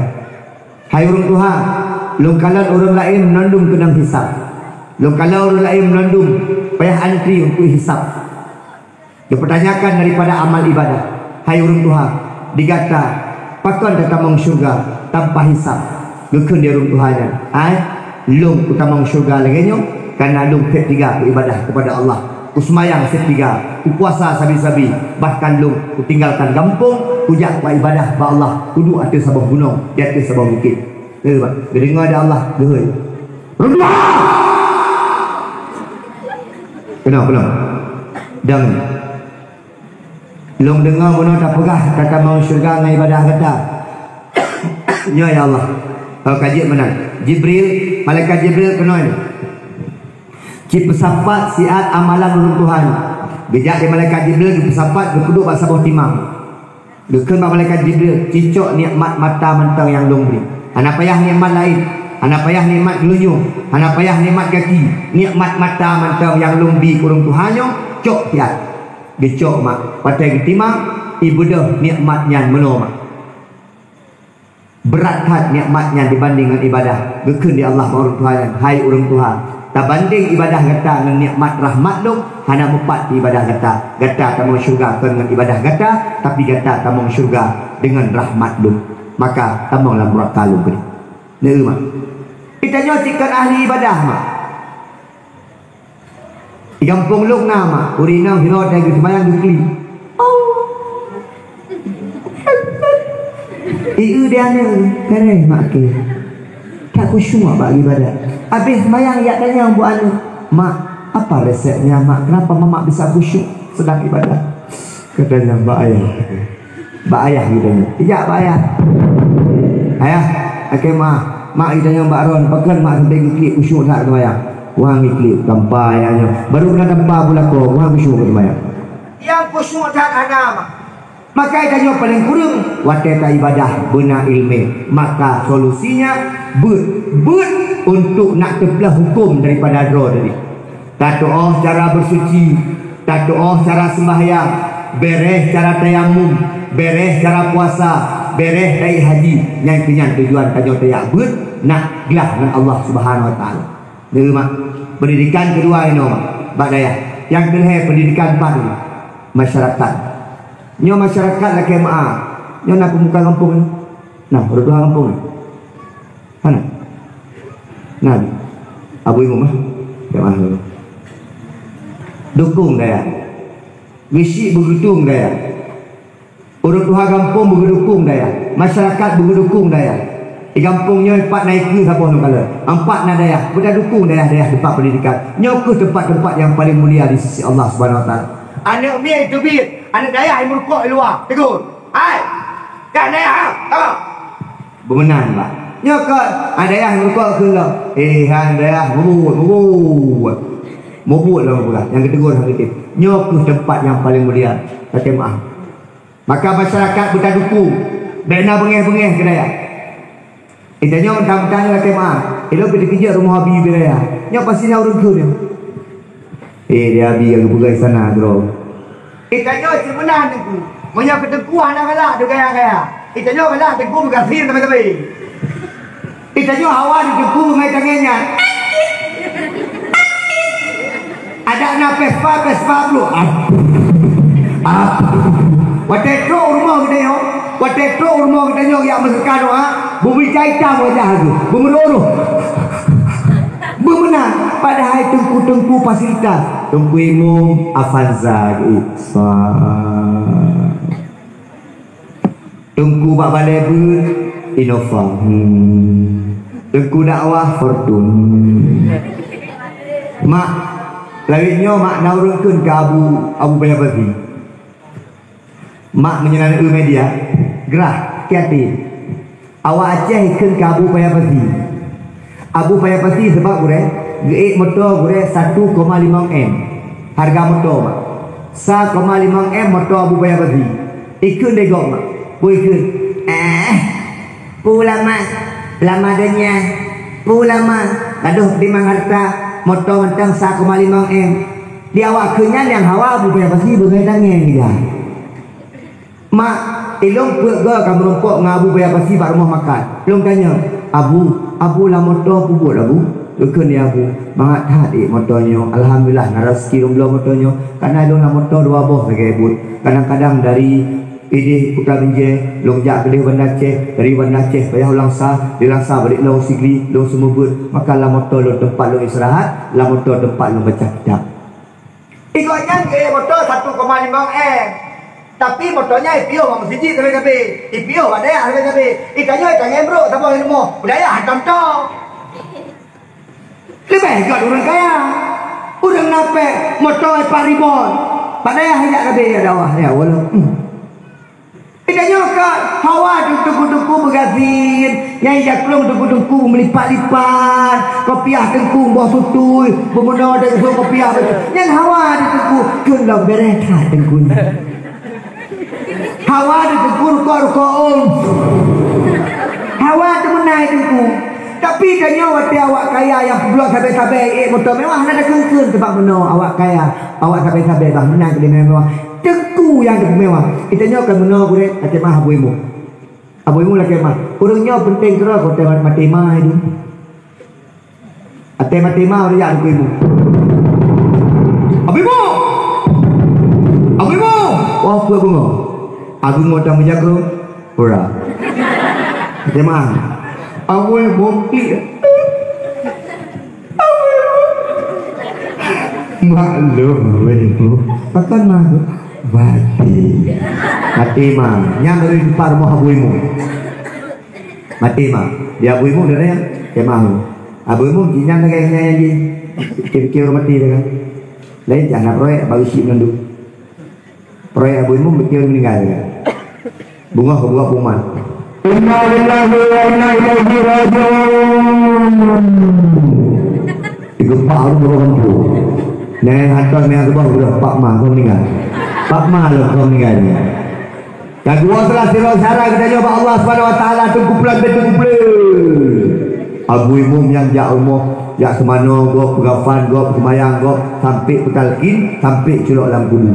Hai urung Tuhan, lu kalau orang lain menandung kenang hisab. Lu kalau orang lain menandung payah antri untuk hisab. Dipertanyakan daripada amal ibadah. Hai urung Tuhan, digata pakon tamang syurga tanpa hisab. Gekeun dia urung Tuhan. Hai, lung utamang syurga lagi nyo karena lung ketiga ibadah kepada Allah. Usmayang setiga, puasa sabi-sabi, bahkan lu tinggalkan kampung, kujak buat ibadah ba Allah, kudu atas sabah gunung, di atas sabah bukit. Dengar ada Allah, gehoi. Kenapa? Dan long dengar bono tak pegah kata mau syurga ngai ibadah kata. Ya Allah. Kalau kaji menang. Jibril, malaikat Jibril kena ini. Ki pesapat siat amalan urung Tuhan. Bijak di malaikat Jibril di pesapat duduk bak sabah timang. Dekeun bak malaikat Jibril cicok nikmat mata mentang yang long beri. Ana payah nikmat lain. Ana payah nikmat gelunyung. Ana payah nikmat kaki. Nikmat mata mentang yang long bi urung Tuhan yo cok tiat. Dicok mak. Patai timang ibu dah nikmatnya meno mak. Berat hat nikmatnya dibanding dengan ibadah. Gekeun di Allah urung Tuhan. Hai urung Tuhan. Tak banding ibadah kata dengan nikmat rahmat lu, hana mepat di ibadah kata. Kata tamang syurga dengan ibadah kata, tapi kata tamang syurga dengan rahmat lu. Maka tamanglah murak kalu beri. Ni mak. Kita nyotikan ahli ibadah mak. Di kampung lu nama, urinang hirot dari semayang dukli. Oh. Iu dia ni, kerana mak ke. Tak khusyuk bagi ibadah. Habis mayang yak tanya buat anu, mak apa resepnya mak? Kenapa mamak bisa khusyuk sedang ibadah? Katanya mbak ayah gitanya. Iya mbak ayah. Ayah, okey mak gitanya mbak Ron, pakai mak sampai ngiklik khusyuk tak mayang. Wah ngiklik tanpa ayahnya. Baru kena tanpa bulako, wah khusyuk mayang. Yang khusyuk tak ada mak. Maka tanya paling kurang wateta ibadah benar ilmu. Maka solusinya but untuk nak terbelah hukum daripada adro tadi. Tak doa cara bersuci, tak doa cara sembahyang, beres cara tayamum, beres cara puasa, beres dari haji. Yang kenyang tujuan tanya tayak but nak gelah dengan Allah Subhanahu Wa Taala. Dulu mak pendidikan kedua ini mak badaya. Yang kedua pendidikan baru masyarakat. Nyo masyarakat laki maaf. Nyo nak pemuka kampung ni. Nah, orang kampung ni. Mana? Nah, abu ibu mah. Jangan dukung daya. Wisi bergudung daya. Orang tua kampung bergudung daya. Masyarakat bergudung daya. Di kampungnya empat naik ke siapa nak kala. Empat nak daya. Bukan dukung daya tempat pendidikan. Nyo ke tempat-tempat yang paling mulia di sisi Allah Subhanahu Wa Taala. Anak mi itu bit. Anak daya yang merukuk di luar. Tegur. Hai. Kan daya ha? Apa? Bermenan pak. Nyokot. Ada yang merukuk ke lah. Han daya. Mubut lah pula. Yang ketegur yang ketip. Nyokot tempat yang paling mulia. Kata maaf. Maka masyarakat kita dukung. Bena bengeh-bengeh ke daya. Itanya mentang-mentang kata maaf. Elok pergi kerja rumah Habib daya. Nyok pastinya orang ke dia. Dia Habib yang bergerak sana bro. Itanya sebenarnya tengku. Monya ketengku anak galak tu gaya-gaya. Itanya galak tengku bukan film teman-teman. Itanya hawa di tengku ngai tangannya. Ada anak Vespa dulu. Watetro rumah kita yo. Watetro rumah kita yo yang meskan ha. Bumi caita wajah tu. Bumeroruh. Bemenang padahal tengku fasilitas. Tengku imum Afanza Tengku bak balai ber Innova. Tengku dakwah Fortun. Mak lawitnya mak naurunkeun ke Abu Bayabati. Mak menyenangi media gerah kiati. Awak Aceh keun ke Abu Bayabati. Abu Bayabati sebab gure geik motor gure 1,5 M. Harga motor mak 1,5 M motor Abu Bayabati. Ikun degok mak. Ikun. Pulama lamadanya pulama aduh dimang harta motor mentang 1,5 M di awak kenyan yang hawa Abu Bayabati bergandangnya dia mak ilung pega kamu rompok ngabu Bayabati bak rumah makan ilung tanya abu lah motor pubut abu Dukun dia abu mangat hati motornya alhamdulillah narazki rumlah motornya karena ilung lah motor 2 boh sebagai ibu kadang-kadang dari ini putra binje longjak kelih Bandar Aceh dari Bandar Aceh payah langsa dilangsa balik long sigli long semubut maka lah motor long tempat long istirahat lah motor tempat long baca kitab ikutnya ke motor 1,5 M tapi motornya IPO mak masjid tapi IPO ada ya tapi ikannya bro sama ilmu budaya contoh lebih kat orang kaya orang nape motor paribon padahal hanya kabeh ada wah ya walau ikannya kat hawa tuku-tuku bergazin yang jaklung tuku-tuku melipat-lipat kopiah tengku bawah tutui bermena dengan kopiah yang hawa tuku kena berekat tengku hawa tuku ruko-ruko hawa tu menai tengku tapi ikannya waktu awak kaya yang belum sampai-sampai motor mewah nak kengkeng tempat mena awak kaya awak sampai-sampai bah menang ke mewah tengku yang mewah itanya akan mena boleh ate mah abuimu laki mah urangnya penting terus kau tengok mati mah itu ate mati mah orang yang abuimu wah apa bunga aku mau tak menjaga ora ate mah abuy bokli maklum ibu pakan mah mati mah yang dari depan rumah abuimu mati mah di abuimu ada yang kemah abuimu jinjang kayak di kira-kira mati kan lain jangan proyek bagus sih nandu proyek abuimu betul meninggal kan bunga puman inna lillahi wa inna ilaihi raji'un itu Pak Arun berompu nenek hantar yang kebawah udah Pak Ma kau meninggal Pak Ma loh kau meninggalnya yang kedua setelah sirah syarah kita jawab Allah SWT tengkupulan abu imum yang jak umur jak semana gop pegafan gop semayang gop sampai petalkin sampai culok dalam kudu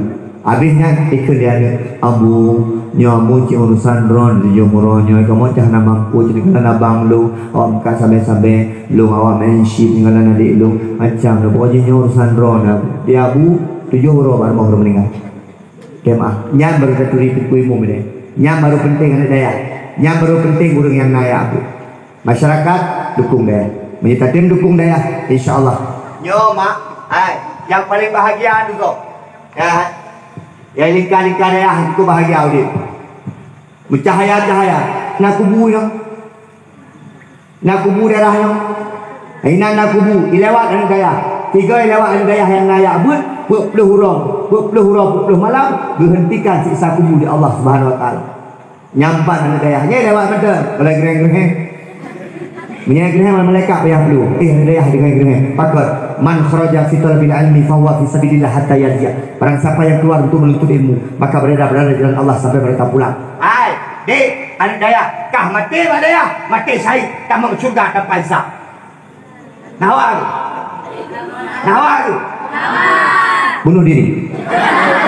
habisnya ikut dia ada abu nyamu cik urusan ron di jumuronya kamu cah nak mampu jadi kena abang lu awak muka sampai-sampai lu awak menship dengan adik lu macam lu pokoknya urusan ron dia abu 7 orang baru mau meninggal kemah yang baru tertulis kuih umum ini yang baru penting anak daya yang baru penting urang yang naya aku masyarakat dukung daya menyita tim dukung daya insyaallah nyo mak yang paling bahagia dulu ya yang lingkar-lingkar daya itu bahagia audit bercahaya-cahaya nak kubu yang nak kubu darah yang ina nak kubu ilewat dan daya 3 ilewat dan daya yang naya buat puluh malam berhentikan siksa kubur di Allah Subhanahu wa taala. Nyampan anak dayahnya lewat mata kalau gereng-gereng. Menyerang malaikat payah perlu. Dayah dengan gereng. Pakar man kharaja fi talabil ilmi fa huwa fi sabilillah hatta yarji. Barang siapa yang keluar untuk menuntut ilmu, maka berada di jalan Allah sampai mereka pulang. Hai, dek, anak dayah, kah mati mak dayah? Mati syahid, kamu ke surga tanpa hisab. Nawar. Bunuh diri.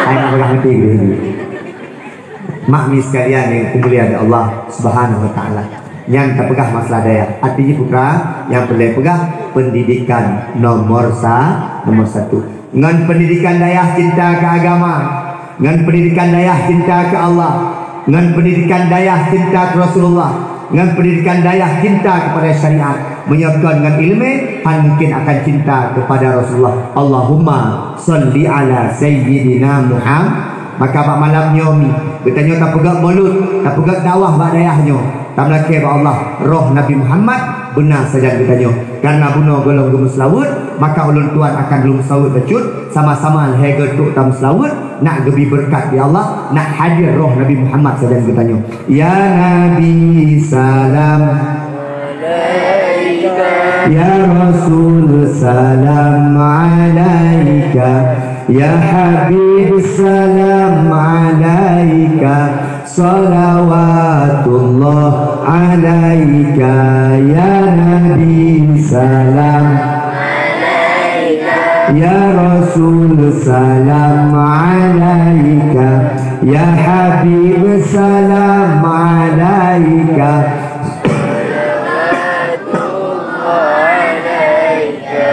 Ayat pegang mati diri. Makmi sekalian yang kemuliaan Allah Subhanahu wa taala. Yang terpegah masalah daya. Artinya putra yang boleh pegang pendidikan nomor 1. Dengan pendidikan daya cinta ke agama, dengan pendidikan daya cinta ke Allah, dengan pendidikan daya cinta ke Rasulullah, dengan pendidikan daya cinta kepada syariat, menyertakan dengan ilmu mungkin akan cinta kepada Rasulullah. Allahumma salli ala sayyidina Maka bak malam nyomi bertanya tak pegak mulut, tak pegak dakwah bak dayahnya. Tak melaki bak Allah roh Nabi Muhammad benar saja bertanya. Karena bunuh golong gemus laut, maka ulun tuan akan gelum laut becut sama-sama hegel tuk tam laut nak gebi berkat di Allah, nak hadir roh Nabi Muhammad saja bertanya. Ya Nabi salam Ya Rasul salam alaika, Ya Habib salam alaika, salawatullah alaika, Ya Nabi salam alaika, Ya Rasul salam alaika, Ya Habib salam alaika,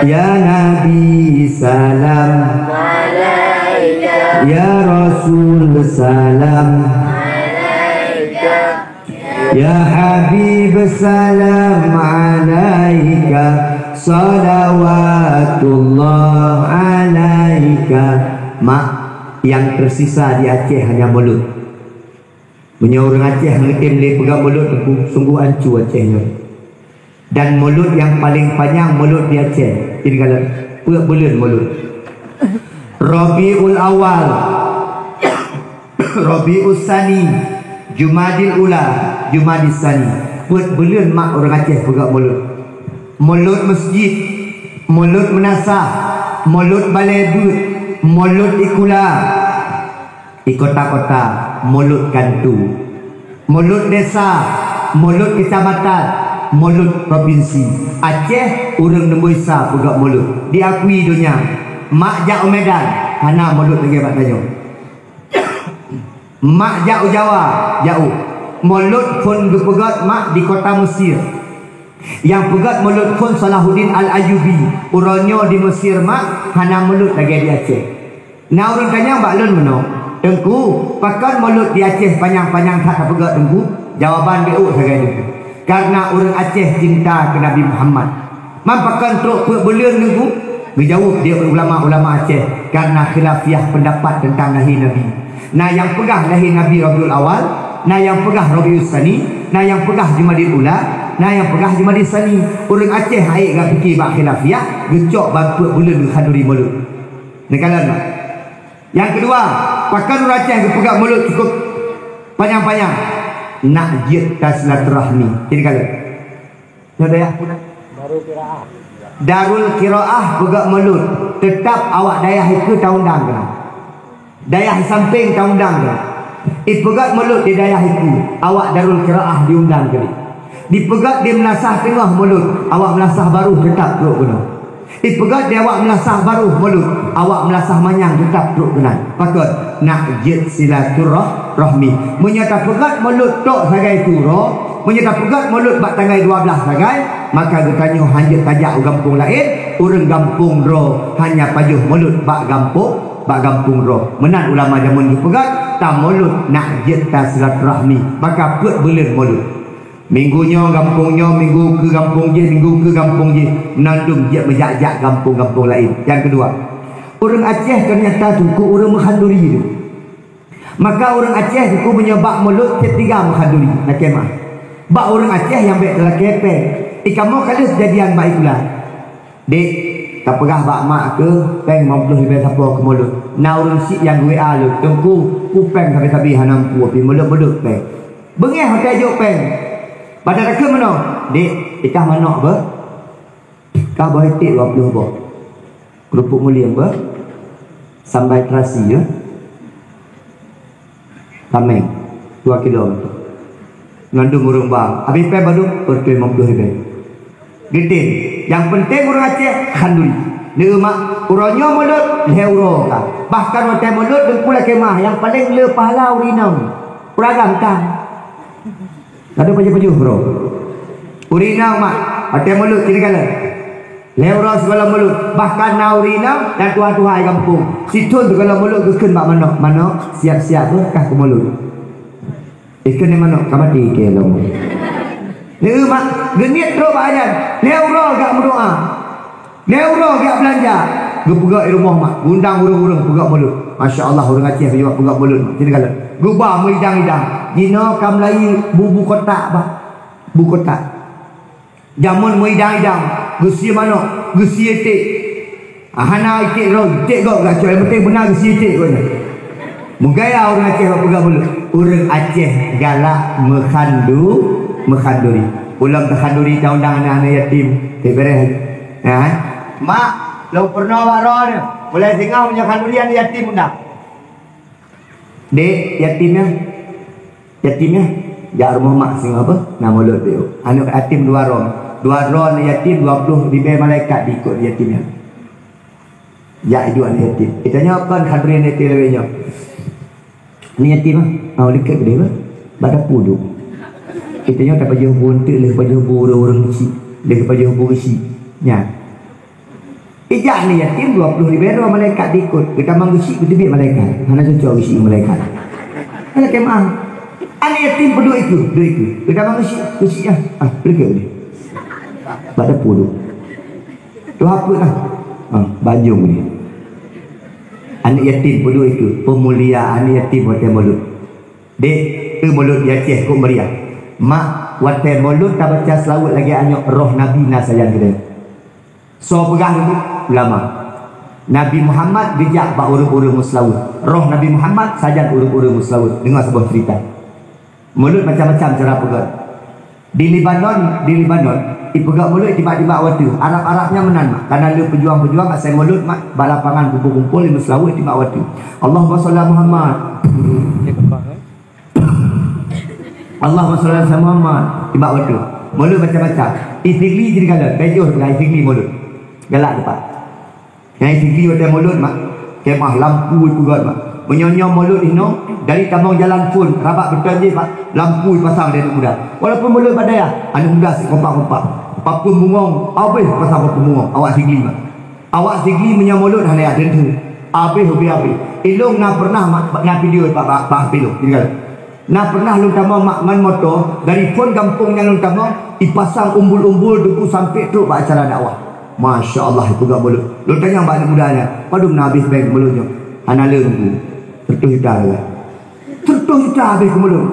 Ya Nabi salam alaika, Ya Rasul salam alaika, Ya Habib salam alaika, salawatullah alaika. Mak, yang tersisa di Aceh hanya mulut. Punya orang Aceh mengetim dia pegang mulut aku sungguh ancu Acehnya. Dan mulut yang paling panjang mulut di Aceh. Ini kalau bulan mulut. Rabiul Awal, Rabiul Sani, Jumadil Ula, Jumadil Sani. Bulan mak orang Aceh pegang mulut. Mulut masjid, mulut menasah, mulut balai but, mulut ikula, di kota-kota, mulut kantu, mulut desa, mulut kecamatan, mulut provinsi. Aceh urang nemboisa pegak mulut. Diakui dunia. Mak jak Medan karena mulut lagi bak tanya. Mak jak Jawa, jauh. Mulut pun berpegat mak di kota Mesir. Yang pegat mulut pun Salahuddin Al-Ayyubi. Urangnya di Mesir mak karena mulut lagi di Aceh. Nah orang tanya bak lun meno. Tengku, pakan mulut di Aceh panjang-panjang tak pegat tengku. Jawaban dia saja itu. Karena orang Aceh cinta ke Nabi Muhammad. Mampakan truk berbulan nunggu. Berjauh dia ulama-ulama Aceh. Karena khilafiah pendapat tentang lahir Nabi. Nah yang pegah lahir Nabi Rabiul Awal. Nah yang pegah Rabiul Sani. Nah yang pegah Jumadil Ula. Nah yang pegah Jumadil Sani. Orang Aceh aik gak fikir bak khilafiah. Gecok bangkut bulan khaduri mulut. Nekalan tak? Yang kedua, pakan orang Aceh pegah mulut cukup panjang-panjang. Nak jita silaturahmi. Jadi kalau ada ya Darul Qiraah pegak mulut. Tetap awak dayah itu taundang kena. Dayah samping taundang kena. Pegat mulut di dayah itu. Awak Darul Qiraah diundang kena. Dipegat dia melasah tengah mulut. Awak melasah baru tetap teruk kena. Pegat dia awak melasah baru mulut. Awak melasah manyang tetap teruk kena. Pakut nak jit silaturahmi. Menyata pegat mulut tok sagai turo, menyata pegat mulut bak tanggai 12 sagai, maka getanya hanya tajak gampung lain, urang gampung ro hanya pajuh mulut bak gampung ro. Menan ulama zaman dipegat ta mulut nak jit ta silaturahmi, maka put bulan mulut. Minggunya gampungnya, minggu ke gampung je, minggu ke gampung je, menandung je menjak-jak gampung-gampung lain. Yang kedua, orang Aceh ternyata tu orang menghanduri tu. Maka orang Aceh itu menyebab mulut ketiga menghanduri nak kemah. Bak orang Aceh yang baik dalam kepeng. Kamu kalau sejadian baik pula. Dek, tak pegah bak mak ke peng 50 lebih siapa ke mulut. Nah orang si yang WA lu, tengku kupeng sampai hanam pu api mulut-mulut peng. Bengeh hotel jok peng. Pada tak ke mana? Dek, ikah mana apa? Kah boleh tik 20 apa? Kerupuk mulia apa? Sampai terasi ya. Tameng 2 kilo ngandung urung bang habis pe baru bertuai 50 ribu gede. Yang penting orang Aceh khanduri dia mak urangnya mulut leuro kan. Bahkan hotel mulut dengkula kemah yang paling le pahala urinam peragam kan ada baju-baju bro urinam mak hotel mulut kira kala leuro segala mulut bahkan naurinam dan tuah-tuah kampung situn tu kalau mulut keken bak mana siap-siap tu kah ke mulut ikan ni mana kamati ke lo ni mak genit teruk bak ajan leuro gak berdoa leuro gak belanja Gue pegak di rumah mak. Undang urung-urung pegak mulut. Masya Allah orang Aceh juga pegak mulut. Jadi kalau gubah meidang-idang. Dino kam lai bubu kotak bah. Bu kotak. Jamun meidang-idang. Gusi mana? Gusi etik. Hana etik roh. Etik kau gak cuy. Yang penting benar gusi etik kau ni. Mugaya orang Aceh pegak mulut. Orang Aceh galak mekhanduri. Ulang terkhanduri tahun anak-anak yatim. Beres. Ya. Mak, lo pernah waro ni. Boleh tengok punya khandurian yatim dah. Dek, yatimnya. Ya rumah mak sing apa? Nama mulut dia. Anak yatim 2 ron. 2 ron yatim 20 ribu malaikat diikut yatimnya. Ya itu anak yatim. Kita nyokan khandurian yatim lebihnya. Ni yatim ah. Awak dekat dia bah. Badak puduk. Kita nyokan baju buntik, leh baju burung orang besi, leh baju besi. Ya. Ijak ni yatim 20 ribu malaikat diikut. Kita mengusik kita biar malaikat. Mana cocok usik malaikat. Mana kemah. Anak yatim berdua itu. Kita mengusik ya. Pergi dia. Badak puduk. Tu apa lah. Bajung ni. Anak yatim berdua itu. Pemulia anak yatim hotel mulut. Dek, tu mulut dia Aceh kok meriah. Mak watai mulut tak baca selawat lagi anyok roh Nabi sayang kita. So pegah dulu ulama. Nabi Muhammad dijak bak urung-urung muslawat. Roh Nabi Muhammad sajan urung-urung muslawat. Dengar sebuah cerita. Mulut macam-macam cara pegang. Di Libanon, ipegak mulut tiba-tiba waktu. Arab-Arabnya menan mak. Karena lu pejuang-pejuang asal mulut mak balapangan kumpul-kumpul di muslawat tiba waktu. Allahumma shalli Muhammad. Allahumma shalli ala Muhammad. Tiba waktu. Mulut macam-macam. Istighli jadi galak. Bejuh dengan istighli mulut. Galak depan. Yang istighli waktu mulut mak. Kemah lampu pegat mak. Menyonyong mulut ini dari tambang jalan pun rabat betul je mak. Lampu pasang dari muda. Walaupun mulut badai anak muda si kompak-kompak. Papun bungong. Habis pasang papun bungong. Awak istighli mak. Awak istighli menyonyong mulut hanya ada tu. Habis. Ilung nak pernah mak nak video pak pilih. Jadi galak. Nah pernah lu tamang makman motor dari pun kampungnya lu tamang dipasang umbul-umbul duku sampai tu buat acara dakwah. Masya Allah itu gak boleh. Lu tanya mbak mudanya, padum nak habis baik mulutnya. Anala nunggu. Tertuh juta lah. Tertuh juta habis ke mulut.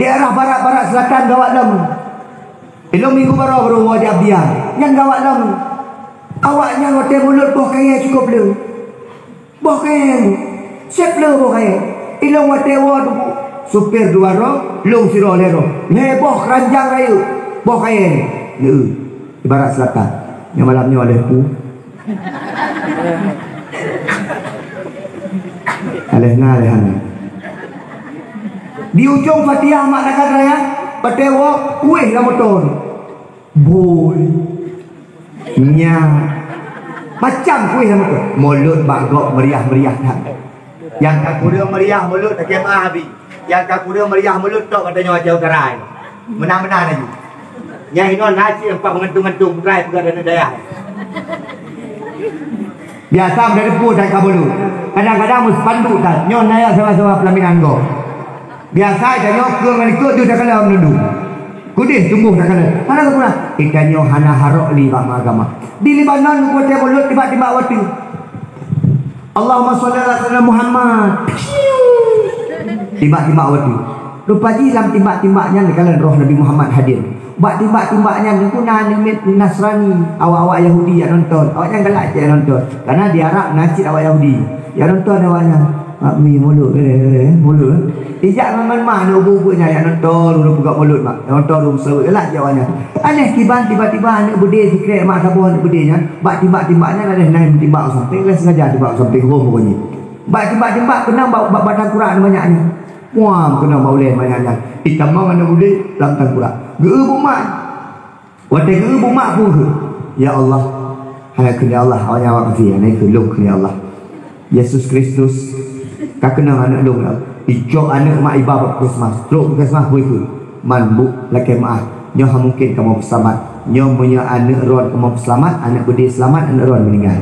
Daerah barat selatan gawat lam. Ilmu minggu baru wajah abdian. Yang gawat lam. Awaknya hotel mulut boh kaya cukup le. Boh kaya. Siap le boh kaya. Ilmu hotel wadu. Supir 2 roh, long siro lero. Boh keranjang rayu. Boh kaya ni. Di barat selatan. Yang malamnya oleh pu. Aleh-aleh. Di ujung Fatihah mak nak raya, patewo kuih lah motor. Boy. Nya. Macam kuih lah motor. Mulut bagok meriah-meriah dah. Yang kaku dia meriah mulut tak kemah habis. Yang kaku dia meriah mulut tok katanya wajah kerai. Menang-menang lagi. Yang ini nasi empat mengentung-entung kerai pegang dana daya. Biasa dari pun tak kabulu. Kadang-kadang mus pandu tak nyon naya sama-sama pelaminan go. Biasa dah nyok ke ngan ikut tu dah kala menunduk. Kudih tumbuh dah kala. Mana tu pula? Ikannya hana harok li agama. Di Libanon ku teh mulut tiba-tiba waktu. Allahumma shalli ala Muhammad. Tiba-tiba waktu. Rupanya dalam timbak-timbaknya kalau roh Nabi Muhammad hadir. Buat timbak-timbaknya ni pun Nasrani, awak-awak Yahudi yang nonton. Awak jangan galak je nonton. Karena di Arab nasib awak Yahudi. Yang nonton awaknya. Mi mulut mulut. Ijak memang mana ubu-ubunya yang nonton udah buka mulut mak. Yang nonton udah selawat galak je awaknya. Aneh kiban tiba-tiba anak berdeh sikret mak sabuh anak berdehnya. Buat timbak-timbaknya ada naik timbak sampai kelas sengaja timbak sampai home pokoknya. Buat timbak-timbak kena bawa tangkurak banyaknya. Wah, kena maulai banyaknya. Itamang anak boleh dalam tangkurak. Gebu mak. Wadah gebu mak pun. Ya Allah. Hai kena Allah. Awak awak kasih. Naik ke long kena Allah. Yesus Kristus. Kau kena anak long. Ijok anak mak ibarat Christmas. Long Christmas boleh ke. Manbuk laki maaf. Nyoh mungkin kamu selamat. Nyoh punya anak ron kamu selamat. Anak berdiri selamat. Anak ron meninggal.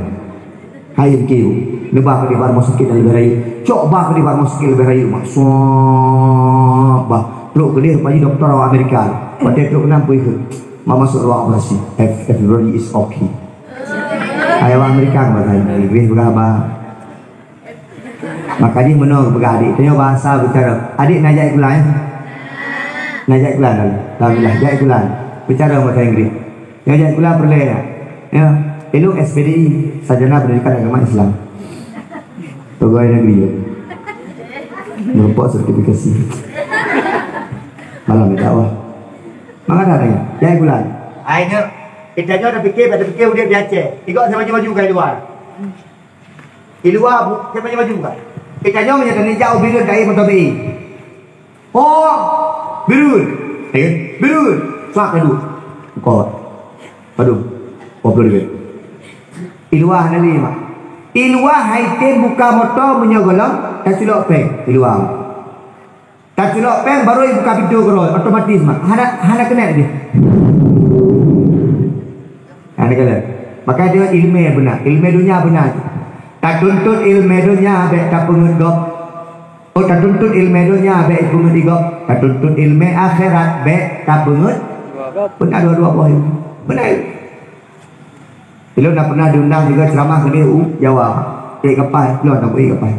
Hai kiu. Lebah ke di bar masukin lebih rayu. Coba ke di bar masukin lebih rayu. Mak sobat. Peluk ke dia pagi doktor orang Amerika. Pada peluk kenapa itu? Mama masuk ruang operasi. Everybody is okay. Ayah orang Amerika bahasa Inggris berapa. Makanya menurut adik tanya bahasa bicara. Adik nak jahit kulan ya? Nak jahit kulan dulu. Alhamdulillah jahit kulan. Bicara bahasa Inggris. Yang jahit kulan perlu ya. Ya. Elok SPDI Sarjana Pendidikan Agama Islam. Pegawai negeri ya. Merupakan sertifikasi. Malam ni dakwah. Mana dah tanya? Jahit kulan. Aina, kita dah fikir, pada fikir dia biasa. Ikut saya maju-maju ke luar. Di luar saya maju-maju ke. Kita nyo menyatakan ni jauh birun dari Montobi. Oh, birun. Birun. Suak padu. Kau. Padu. Oh, boleh. Iluah nali mak. Iluah haitem buka motor menyogolong tak silok peng iluah. Tak silok peng baru buka pintu kerol otomatis mak. Hana kena dia. Hana kena. Maka dia ilmu benar, ilmu dunia benar. Tak tuntut ilmu dunia baik tak pengegop. Oh tak tuntut ilmu dunia baik pengegop. Tak tuntut ilmu akhirat baik tak pengegop. Benar dua-dua poin. Benar. Kalau nak pernah diundang juga ceramah ke DU, jawab. Kapal, belum nak pergi kapal.